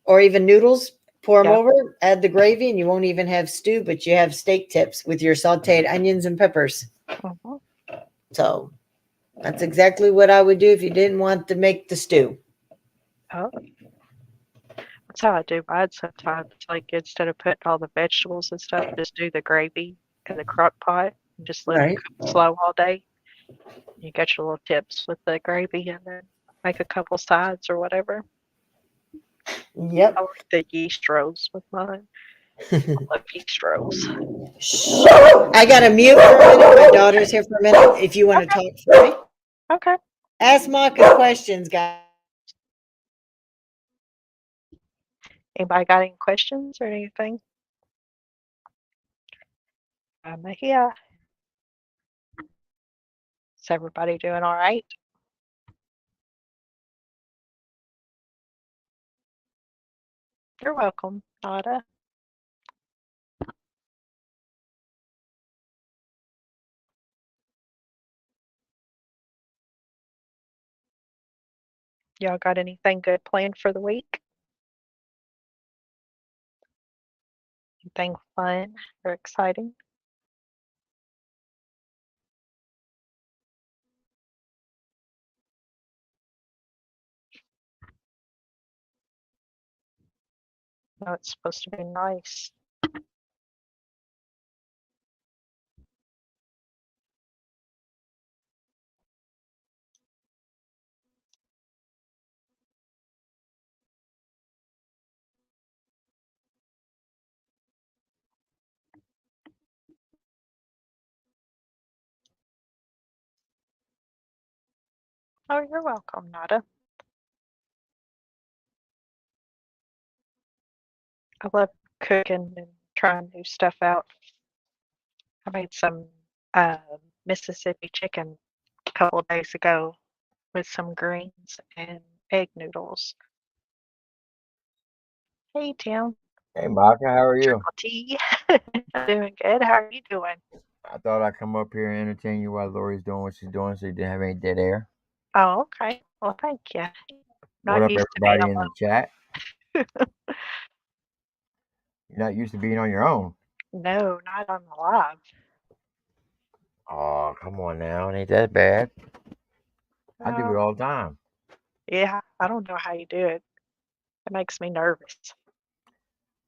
A: or even noodles. Pour them
B: Yeah.
A: over, add the gravy, and you won't even have stew, but you have steak tips with your sauteed onions and peppers.
B: Hmm.
A: So that's exactly what I would do if you didn't want to make the stew.
B: Oh, that's how I do mine sometimes. Like instead of putting all the vegetables and stuff, just do the gravy in the crock pot and just let them
A: Right.
B: cook slow all day. You get your little tips with the gravy and then make a couple sides or whatever. I
A: Yep.
B: like the yeast rolls with mine. I love yeast rolls.
A: Shh. I got to mute for a minute. My daughter's here for a minute. If you want to
B: Okay,
A: talk for me,
B: okay.
A: ask Maka questions, guys.
B: Anybody got any questions or anything? I'm here. Is everybody doing all right? You're welcome, Nada. Y'all got anything good planned for the week? Anything fun or exciting? No, it's supposed to be nice. Oh, you're welcome, Nada. I love cooking and trying new stuff out. I made some uh, Mississippi chicken a couple of days ago with some greens and egg noodles. Hey, Tim.
C: Hey, Maka, how are you?
B: Triple T. I'm doing good. How are you doing?
C: I thought I'd come up here and entertain you while Lori's doing what she's doing so you didn't have any dead air.
B: Oh, okay. Well, thank you.
C: What
B: Not
C: up,
B: used to being
C: everybody in the chat?
B: alone.
C: You're not used to being on your own.
B: No, not on the live.
C: Oh, come on now. It ain't that bad. I do it
B: Oh,
C: all the time.
B: yeah. I don't know how you do it. It makes me nervous.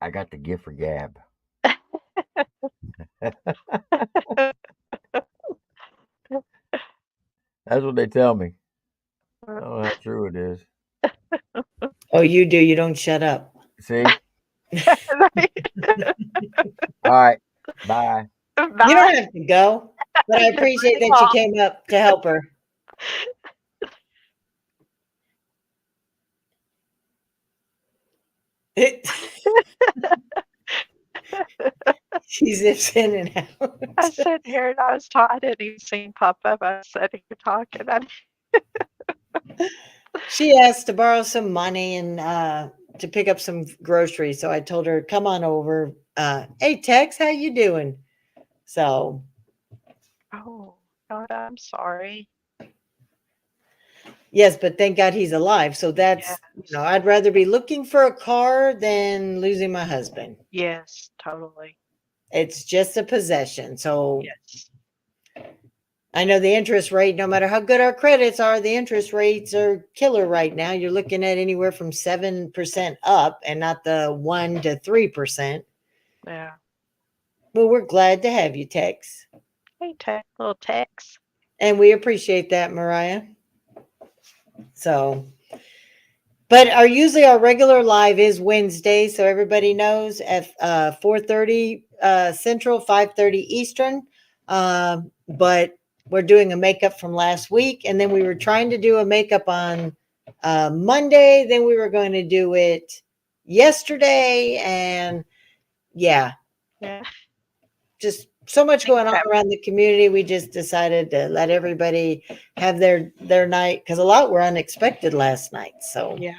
C: I got the gift for gab. That's what they tell me. I don't know how true it is.
A: Oh, you do. You don't shut up.
C: See? All right. Bye.
A: You
B: Bye.
A: don't have to go, but I appreciate that you came up to help her. She zips in and out.
B: I was sitting here and I didn't even see him pop up. I was sitting here talking.
A: She asked to borrow some money and to pick up some groceries. So I told her, come on over. Hey, Tex, how you doing? So
B: Oh, God, I'm sorry.
A: yes, but thank God he's alive. So that's,
B: Yes.
A: I'd rather be looking for a car than losing my husband.
B: Yes, totally.
A: It's just a possession. So
B: Yes.
A: I know the interest rate, no matter how good our credits are, the interest rates are killer right now. You're looking at anywhere from 7% up and not the 1 to 3%.
B: Yeah.
A: Well, we're glad to have you, Tex.
B: Hey, little Tex.
A: And we appreciate that, Mariah. So, but usually our regular live is Wednesday, so everybody knows at 4:30 Central, 5:30 Eastern. But we're doing a makeup from last week, and then we were trying to do a makeup on Monday. Then we were going to do it yesterday, and yeah,
B: Yeah.
A: just so much
B: Things
A: going on
B: happen.
A: around the community. We just decided to let everybody have their night because a lot were unexpected last night. So
B: Yeah.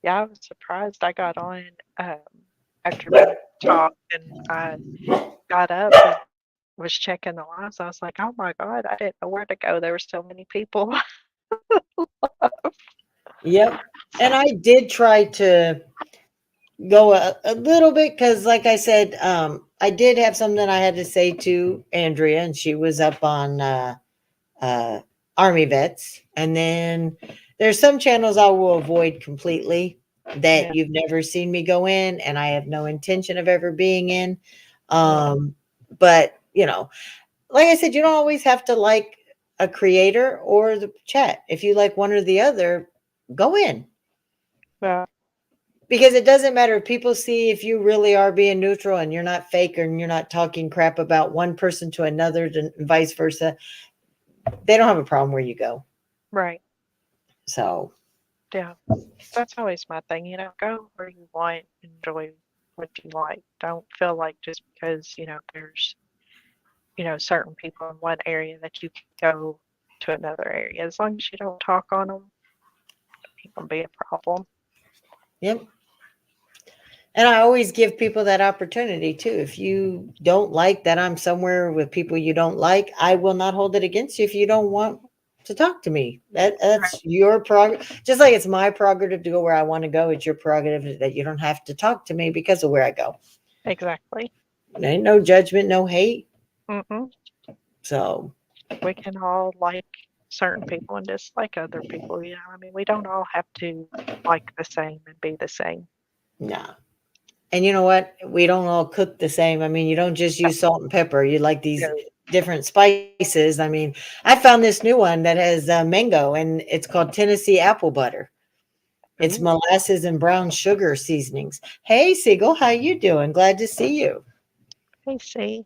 B: Yeah, I was surprised I got on after being talked and I got up and was checking the lives. I was like, oh my God, I didn't know where to go. There were so many people.
A: yep. And I did try to go a little bit because, like I said, I did have something I had to say to Andrea, and she was up on uh, Army vets. And then there's some channels I will avoid completely
B: Yeah.
A: that you've never seen me go in, and I have no intention of ever being in. But like I said, you don't always have to like a creator or the chat. If you like one or the other, go in.
B: Yeah.
A: Because it doesn't matter if people see if you really are being neutral and you're not fake and you're not talking crap about one person to another and vice versa. They don't have a problem where you go.
B: Right.
A: So,
B: Yeah. That's always my thing, go where you want, enjoy what you like. Don't feel like just because, there's, certain people in one area that you can go to another area. As long as you don't talk on them, it ain't gonna be a problem.
A: Yep. And I always give people that opportunity too. If you don't like that I'm somewhere with people you don't like, I will not hold it against you if you don't want to talk to me.
B: Right.
A: That's your prerogative. Just like it's my prerogative to go where I want to go, it's your prerogative that you don't have to talk to me because of where I go.
B: Exactly.
A: There ain't no judgment, no hate.
B: Mm-mm.
A: So
B: We can all like certain people and dislike other people. You know, I mean, we don't all have to like the same and be the same.
A: nah. And you know what? We don't all cook the same. I mean, you don't just use salt and pepper. You like these
B: No.
A: different spices. I mean, I found this new one that has mango and it's called Tennessee apple butter. It's
B: Ooh,
A: molasses and brown sugar seasonings. Hey, Siegel, how you doing? Glad to see you.
B: hey, see,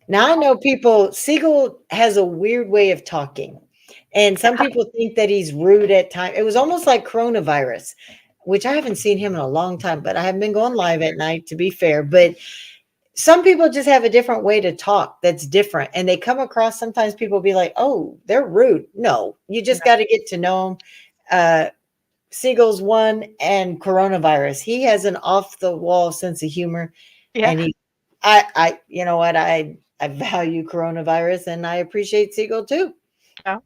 A: Now I know people, Siegel has a weird way of talking. And some people think that he's rude at times. It was almost like coronavirus, which I haven't seen him in a long time, but I haven't been going live at night to be fair. But some people just have a different way to talk that's different. And they come across sometimes people be like, oh, they're rude. No, you just
B: no,
A: got to get to know them. Siegel's one and coronavirus. He has an off the wall sense of humor.
B: yeah,
A: And you know what? I value coronavirus and I appreciate Siegel too.
B: no.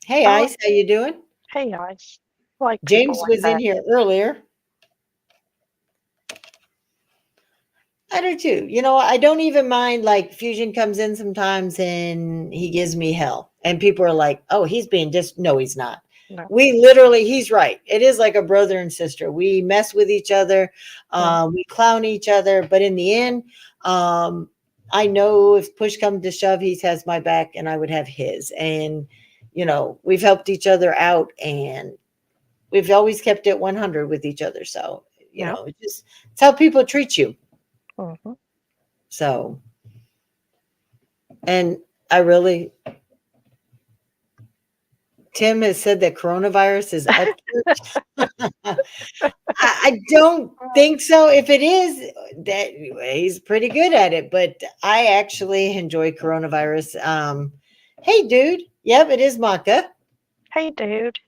A: Hey,
B: I like,
A: Ice, how you doing?
B: hey, guys, I like people
A: James
B: like
A: was in
B: that.
A: here earlier. I do too. You know, I don't even mind like Fusion comes in sometimes and he gives me hell. And people are like, oh, he's being just no, he's not.
B: No,
A: We literally, he's right. It is like a brother and sister. We mess with each other,
B: mm,
A: we clown each other, but in the end, I know if push comes to shove, he has my back and I would have his. And, you know, we've helped each other out and we've always kept it 100 with each other. So, you
B: no.
A: know, it's how people treat you.
B: Mm-hmm.
A: So, and I really, Tim has said that coronavirus is up to I don't think so. If it is, that he's pretty good at it, but I actually enjoy coronavirus. Hey, dude. Yep, it is Macha.
B: Hey, dude.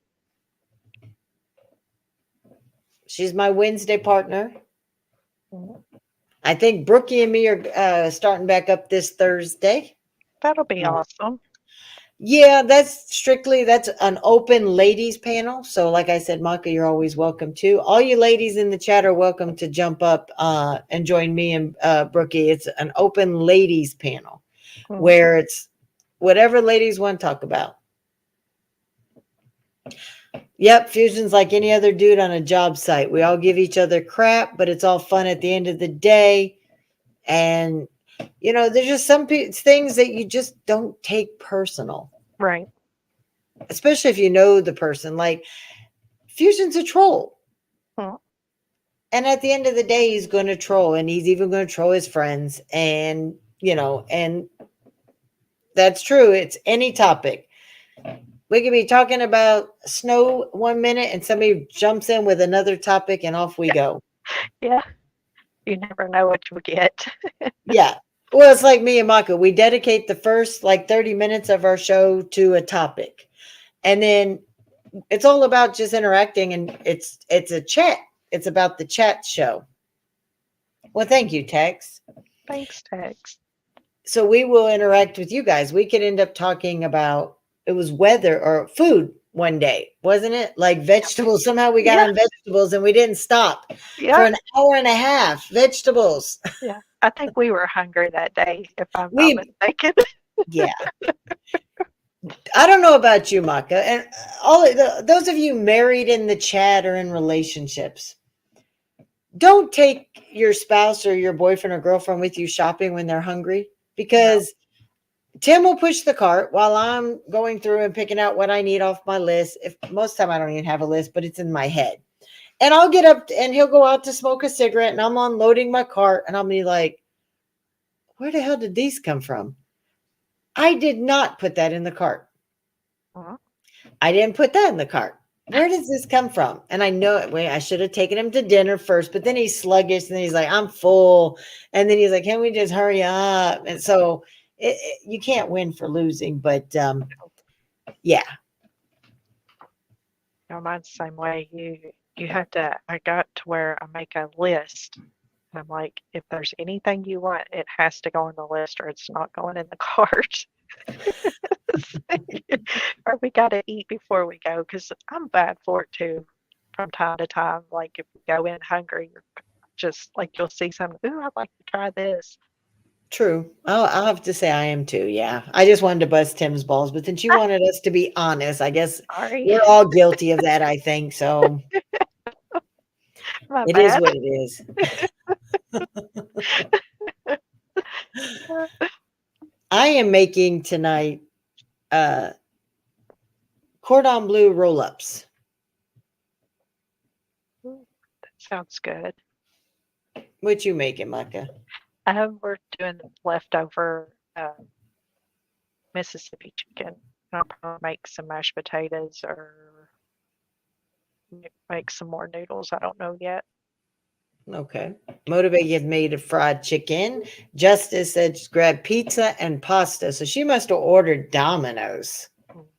A: She's my Wednesday partner.
B: Mm,
A: I think Brookie and me are starting back up this Thursday.
B: that'll be awesome.
A: Yeah, that's an open ladies panel. So like I said, Maka, you're always welcome too. All you ladies in the chat are welcome to jump up and join me and Brookie. It's an open ladies panel
B: Mm,
A: where it's whatever ladies want to talk about. Yep, Fusion's like any other dude on a job site. We all give each other crap, but it's all fun at the end of the day. And you know, there's just some things that you just don't take personal,
B: right.
A: especially if you know the person. Like Fusion's a troll.
B: Mm,
A: And at the end of the day, he's going to troll and he's even going to troll his friends. And, you know, and that's true. It's any topic. We could be talking about snow 1 minute and somebody jumps in with another topic and off we go.
B: yeah. You never know what you'll get.
A: Yeah. Well, it's like me and Maka. We dedicate the first like 30 minutes of our show to a topic. And then it's all about just interacting and it's a chat. It's about the chat show. Well, thank you, Tex.
B: Thanks, Tex.
A: So we will interact with you guys. We could end up talking about it was weather or food one day, wasn't it? Like vegetables. Somehow we got
B: Yeah.
A: on vegetables and we didn't stop for
B: Yeah.
A: an hour and a half. Vegetables.
B: Yeah. I think we were hungry that day, if I'm not
A: We
B: mistaken.
A: yeah. I don't know about you, Maka, and those of you married in the chat or in relationships. Don't take your spouse or your boyfriend or girlfriend with you shopping when they're hungry
B: No.
A: because Tim will push the cart while I'm going through and picking out what I need off my list. If most time I don't even have a list, but it's in my head. And I'll get up and he'll go out to smoke a cigarette and I'm unloading my cart and I'll be like, where the hell did these come from? I did not put that in the cart.
B: Mhm.
A: I didn't put that in the cart. Where does this come from? And I know it. Wait, I should have taken him to dinner first, but then he's sluggish and then he's like, I'm full. And then he's like, can we just hurry up? And so you can't win for losing, but Yeah.
B: No, mine's the same way. You have to. I got to where I make a list. And I'm like, if there's anything you want, it has to go on the list, or it's not going in the cart. Or we got to eat before we go, because I'm bad for it too. From time to time, like if we go in hungry, or just like you'll see something. Ooh, I'd like to try this.
A: True. I'll have to say I am too. Yeah. I just wanted to bust Tim's balls, but then she wanted us to be honest. I guess
B: Sorry,
A: we're all guilty of that, I think. So
B: my
A: it is
B: bad.
A: what it is. I am making tonight uh cordon bleu roll-ups.
B: Ooh, that sounds good.
A: What you making, Micah?
B: We're doing leftover Mississippi chicken. I'll probably make some mashed potatoes or make some more noodles. I don't know yet.
A: Okay. Motivated made a fried chicken. Justice said just grab pizza and pasta. So she must have ordered Domino's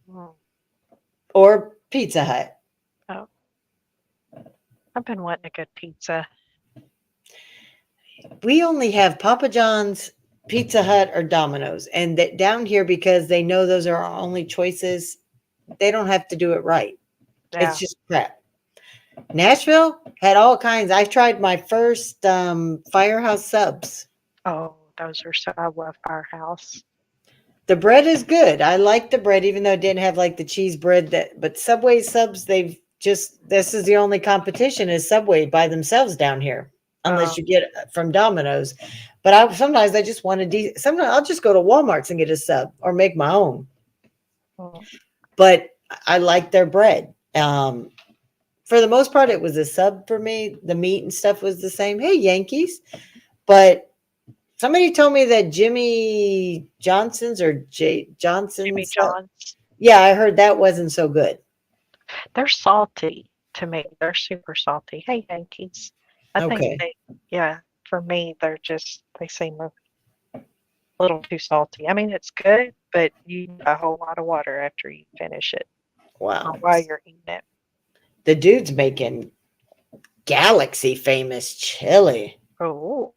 B: Mhm.
A: or Pizza Hut.
B: Oh, I've been wanting a good pizza.
A: We only have Papa John's, Pizza Hut, or Domino's. And that down here, because they know those are our only choices, they don't have to do it right. It's
B: Yeah.
A: just crap. Nashville had all kinds. I tried my first Firehouse subs.
B: Oh, those are so. I love Firehouse.
A: The bread is good. I like the bread, even though it didn't have like the cheese bread but Subway subs, they've just, this is the only competition is Subway by themselves down here, unless
B: Oh,
A: you get it from Domino's. But sometimes I just want to, sometimes I'll just go to Walmart's and get a sub or make my own.
B: mm,
A: But I like their bread. For the most part, it was a sub for me. The meat and stuff was the same. Hey, Yankees. But somebody told me that Jimmy Johnson's or Jay
B: Jimmy
A: Johnson's.
B: John's.
A: Yeah, I heard that wasn't so good.
B: They're salty to me. They're super salty. Hey, Yankees. I think
A: Okay.
B: yeah, for me, they seem a little too salty. I mean, it's good, but you need a whole lot of water after you finish it or
A: Wow.
B: while you're eating it.
A: The dude's making galaxy famous chili.
B: Oh,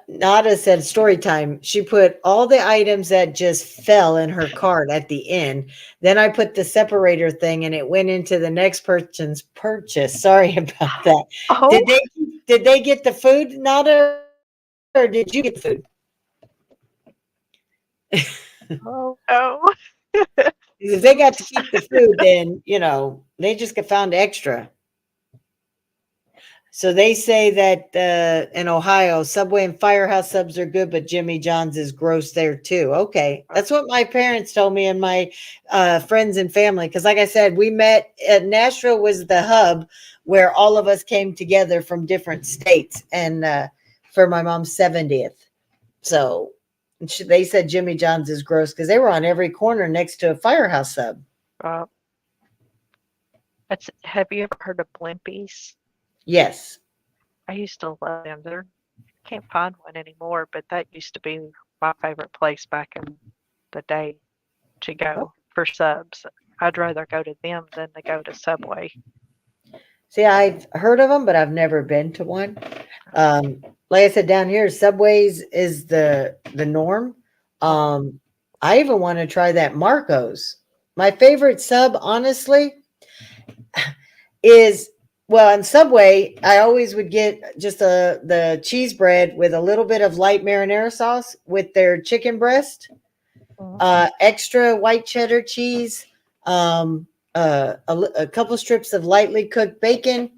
A: Nada said story time. She put all the items that just fell in her cart at the end. Then I put the separator thing and it went into the next person's purchase. Sorry about that.
B: oh,
A: Did they get the food, Nada, or did you get the food?
B: oh, no.
A: If they got to
B: Oops.
A: keep the food, then they just found extra. So they say that in Ohio, Subway and Firehouse subs are good, but Jimmy John's is gross there too. Okay, that's what my parents told me and my friends and family. Because, like I said, we met at Nashville was the hub where all of us came together from different states, and for my mom's 70th. So they said Jimmy John's is gross because they were on every corner next to a Firehouse sub.
B: Uh, have you ever heard of Blimpies?
A: Yes.
B: I used to love them. Can't find one anymore, but that used to be my favorite place back in the day to go for subs. I'd rather go to them than to go to Subway.
A: See, I've heard of them, but I've never been to one. Like I said, down here, Subways is the norm. I even want to try that Marco's. My favorite sub, honestly, is in Subway, I always would get just the cheese bread with a little bit of light marinara sauce with their chicken breast, extra white cheddar cheese, a couple strips of lightly cooked bacon,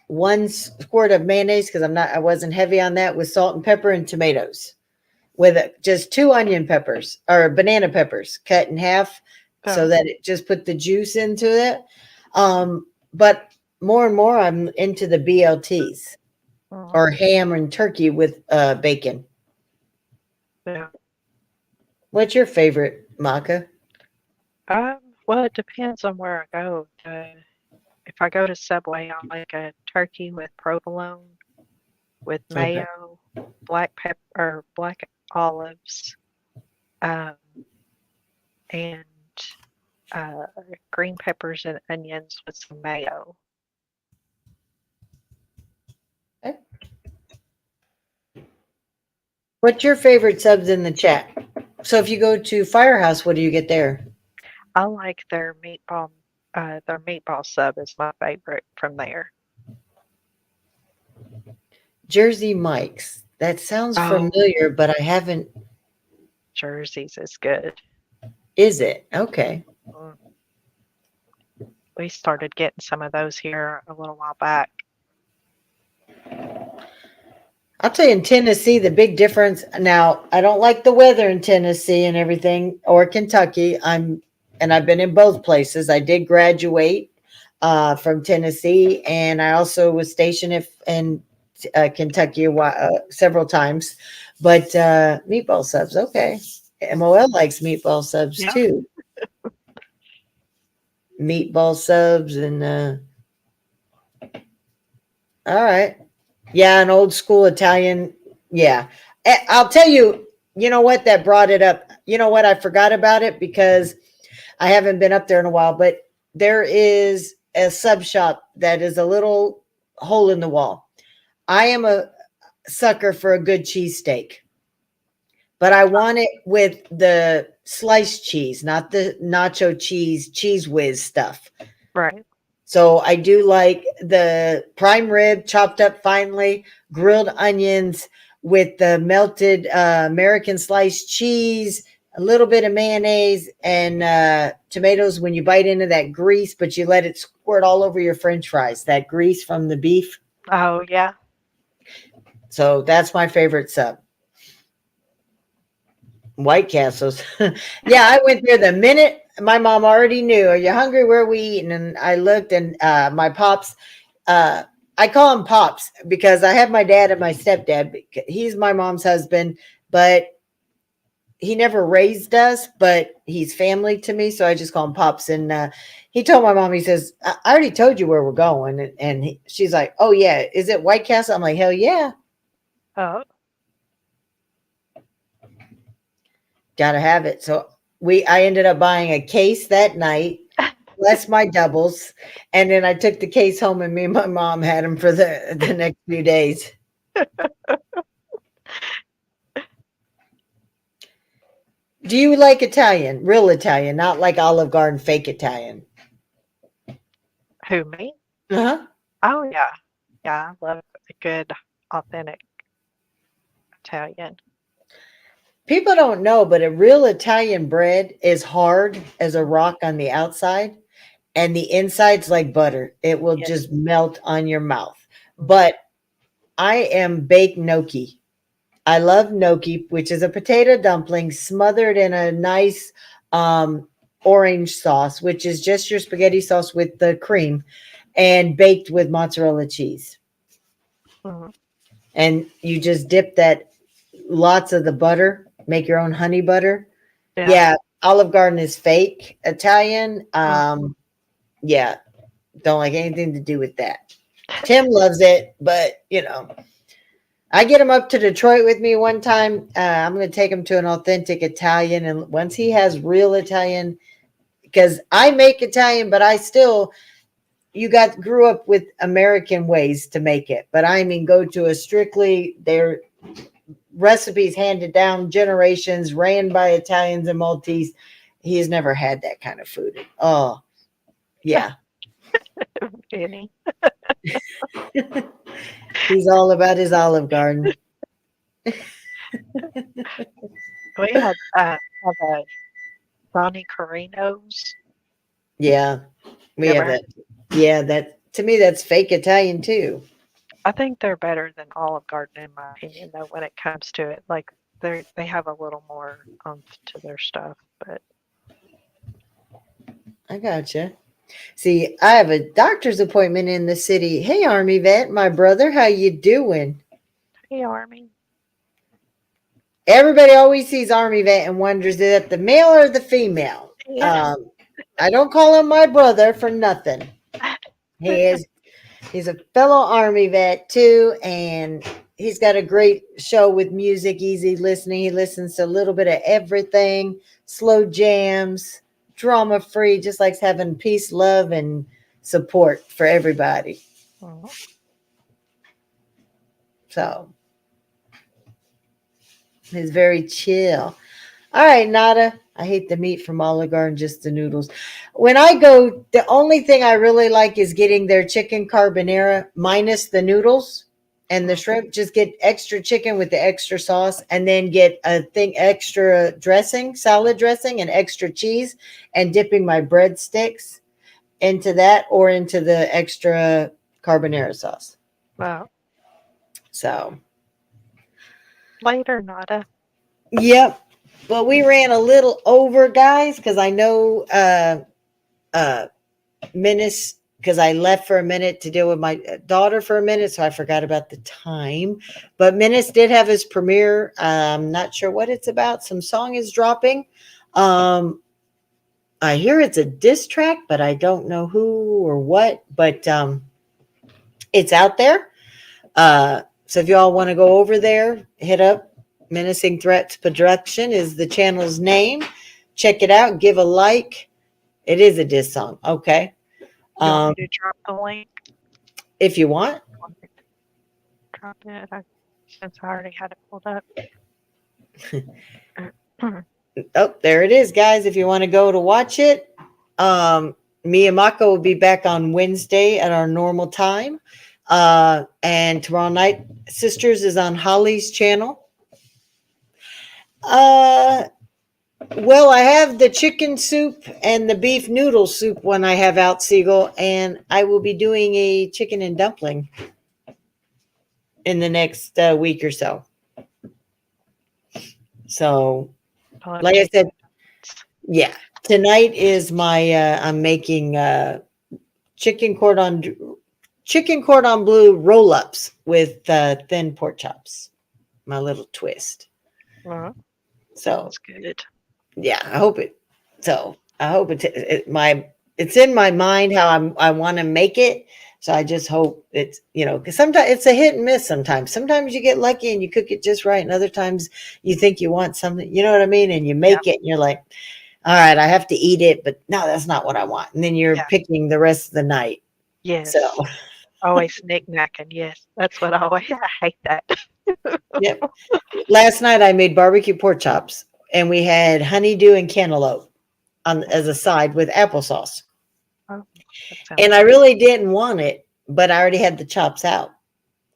A: one squirt of mayonnaise because I wasn't heavy on that, with salt and pepper and tomatoes, with just 2 onion peppers or banana peppers cut in half so that it just put the juice into it. But more and more I'm into the BLTs or ham and turkey with bacon.
B: Yeah.
A: What's your favorite, Maca?
B: Well, it depends on where I go. If I go to Subway, I'll make a turkey with provolone, with
A: Okay.
B: mayo, black pepper, or black olives, and uh, green peppers and onions with some mayo.
A: Okay. What's your favorite subs in the chat? So if you go to Firehouse, what do you get there?
B: I like their meatball sub is my favorite from there.
A: Jersey Mike's. That sounds
B: Oh,
A: familiar, but I haven't.
B: Jersey's is good.
A: Is it? Okay.
B: Mm. We started getting some of those here a little while back.
A: I'll tell you in Tennessee, the big difference now, I don't like the weather in Tennessee and everything or Kentucky. I've been in both places. I did graduate from Tennessee, and I also was stationed in Kentucky several times. But meatball subs, okay. MOL likes meatball subs
B: Yeah.
A: too. Meatball subs and all right. Yeah, an old school Italian. Yeah. I'll tell you, you know what, that brought it up. You know what, I forgot about it because I haven't been up there in a while, but there is a sub shop that is a little hole in the wall. I am a sucker for a good cheesesteak, but I want it with the sliced cheese, not the nacho cheese whiz stuff.
B: Right.
A: So I do like the prime rib chopped up finely, grilled onions with the melted American sliced cheese, a little bit of mayonnaise and tomatoes when you bite into that grease, but you let it squirt all over your French fries, that grease from the beef.
B: Oh, yeah.
A: So that's my favorite sub. White Castles. Yeah, I went there the minute my mom already knew, are you hungry? Where are we eating? And I looked and my pops, I call him Pops because I have my dad and my stepdad. He's my mom's husband, but he never raised us, but he's family to me. So I just call him Pops. And he told my mom, he says, I already told you where we're going. And she's like, oh, yeah. Is it White Castle? I'm like, hell yeah.
B: Oh,
A: Gotta have it. So I ended up buying a case that night, less my doubles, and then I took the case home, and me and my mom had them for the next few days. Do you like Italian, real Italian, not like Olive Garden fake Italian?
B: who, me?
A: Uh-huh.
B: Oh, yeah. Yeah, I love a good, authentic Italian.
A: People don't know, but a real Italian bread is hard as a rock on the outside, and the inside's like butter. It will
B: Yeah.
A: just melt on your mouth.
B: Mhm.
A: But I am baked gnocchi. I love gnocchi, which is a potato dumpling smothered in a nice orange sauce, which is just your spaghetti sauce with the cream and baked with mozzarella cheese.
B: Mhm.
A: And you just dip that lots of the butter, make your own honey butter.
B: Yeah.
A: Yeah, Olive Garden is fake Italian.
B: Mhm.
A: Yeah, don't like anything to do with that. Tim loves it, but I get him up to Detroit with me one time. I'm going to take him to an authentic Italian. And once he has real Italian, because I make Italian, but grew up with American ways to make it. But I mean, go to a strictly, their recipes handed down generations, ran by Italians and Maltese. He's never had that kind of food. Oh, yeah.
B: Penny.
A: He's all about his Olive Garden.
B: We had have a Ronnie Carino's.
A: Yeah, we have
B: Never.
A: that. Yeah, that to me, that's fake Italian too.
B: I think they're better than Olive Garden in my opinion, though, when it comes to it. Like they have a little more oomph to their stuff. But
A: I gotcha. See, I have a doctor's appointment in the city. Hey, Army vet, my brother, how you doing?
B: hey, Army.
A: Everybody always sees Army vet and wonders, is it the male or the female?
B: Yeah.
A: I don't call him my brother for nothing. He's a fellow Army vet too, and he's got a great show with music, easy listening. He listens to a little bit of everything. slow jams, drama free, just likes having peace, love, and support for everybody.
B: Mhm.
A: So he's very chill. All right, Nada. I hate the meat from Olive Garden, just the noodles. When I go, the only thing I really like is getting their chicken carbonara minus the noodles and the shrimp. Just get extra chicken with the extra sauce, and then get a thing extra dressing, salad dressing, and extra cheese, and dipping my breadsticks into that or into the extra carbonara sauce.
B: Well,
A: So,
B: later, Nada.
A: yep. But we ran a little over, guys, because I know uh Menace, because I left for a minute to deal with my daughter for a minute, so I forgot about the time. But Menace did have his premiere. I'm not sure what it's about. Some song is dropping. I hear it's a diss track, but I don't know who or what. But it's out there. So if y'all want to go over there, hit up Menacing Threats Production is the channel's name. Check it out. Give a like. It is a diss song. Okay.
B: You want me to drop the link?
A: If you want.
B: Want me to drop it? Since I already had it pulled up.
A: Oh, there it is, guys. If you want to go to watch it, me and Mako will be back on Wednesday at our normal time. And tomorrow night, Sisters is on Holly's channel. Well, I have the chicken soup and the beef noodle soup when I have out, Siegel, and I will be doing a chicken and dumpling in the next week or so. So,
B: I love
A: like I said,
B: chicken.
A: yeah, tonight is my I'm making chicken cordon bleu roll-ups with thin pork chops. My little twist.
B: Well,
A: So
B: sounds good.
A: yeah, I hope it. So I hope it's in my mind how I want to make it. So I just hope it's, because sometimes it's a hit and miss. Sometimes you get lucky and you cook it just right, and other times you think you want something, you know what I mean, and you make it and you're like, all right, I have to eat it, but no, that's not what I want. And then you're picking the rest of the night.
B: Yes.
A: So
B: always knick-knacking. Yes, that's what I always. I hate that.
A: yep. Last night I made barbecue pork chops, and we had honeydew and cantaloupe as a side with applesauce.
B: Oh, that sounds
A: And I
B: good.
A: really didn't want it, but I already had the chops out.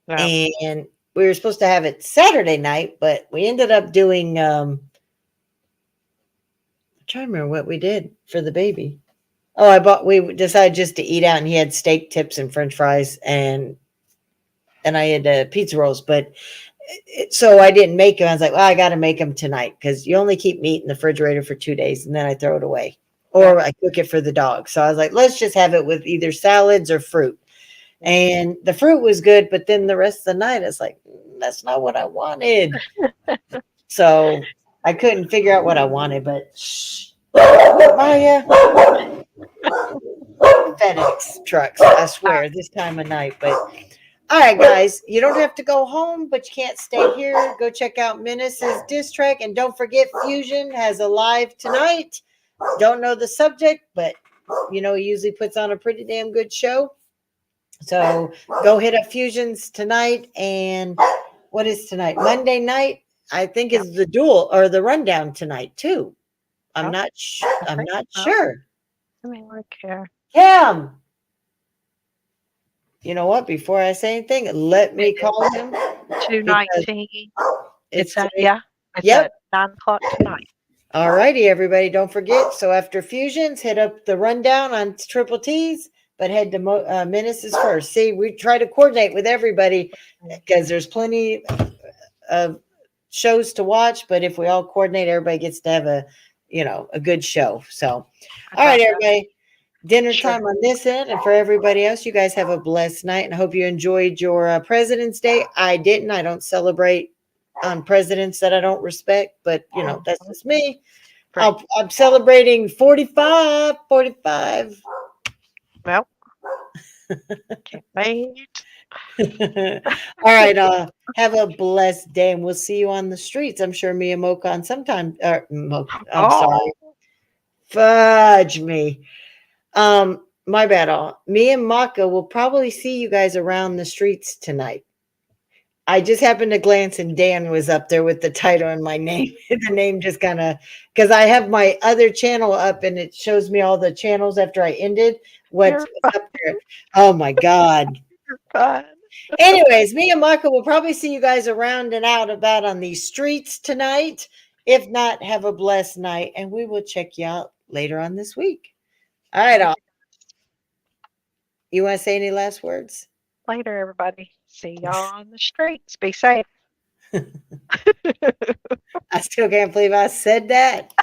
B: Yeah.
A: And we were supposed to have it Saturday night, but we ended up doing I'm trying to remember what we did for the baby. Oh, we decided just to eat out, and he had steak tips and French fries, and I had pizza rolls, but so I didn't make them. I was like, well, I got to make them tonight, because you only keep meat in the refrigerator for 2 days and then I throw it away, or I cook it for the dog. So I was like, let's just have it with either salads or fruit. And the fruit was good, but then the rest of the night, it's like, that's not what I wanted. So I couldn't figure out what I wanted, but my FedEx trucks, I swear, this time of night. But all right, guys, you don't have to go home, but you can't stay here. Go check out Menace's diss track, and don't forget, Fusion has a live tonight. Don't know the subject, but he usually puts on a pretty damn good show. So go hit up Fusions tonight. And what is tonight? Monday night, I think, is the duel or the rundown tonight too. I'm not sure.
B: Let me look here.
A: Cam, you know what? Before I say anything, let me call him.
B: 2:19.
A: It's
B: It's at 9 o'clock tonight.
A: All righty, everybody. Don't forget. So after Fusions, hit up the rundown on Triple T's, but head to Menaces first. See, we try to coordinate with everybody because there's plenty of shows to watch. But if we all coordinate, everybody gets to have a good show. So, all right, everybody. Dinner time on this end, and for everybody else, you guys have a blessed night, and I hope you enjoyed your President's Day. I didn't. I don't celebrate on presidents that I don't respect, but that's just me. I'm celebrating 45.
B: Well, can't wait.
A: All right. Have a blessed day, and we'll see you on the streets. I'm sure me and Mocha on sometime. I'm sorry.
B: Oh,
A: Fudge me. My bad. All. Me and Maka will probably see you guys around the streets tonight. I just happened to glance and Dan was up there with the title and my name. The name just kind of, because I have my other channel up and it shows me all the channels after I ended what's
B: you're fine.
A: up there. Oh my God.
B: You're fine.
A: Anyways, me and Marco will probably see you guys around and out about on these streets tonight. If not, have a blessed night and we will check you out later on this week. All right, all. You want to say any last words?
B: Later, everybody. See y'all on the streets. Be safe.
A: I still can't believe I said that.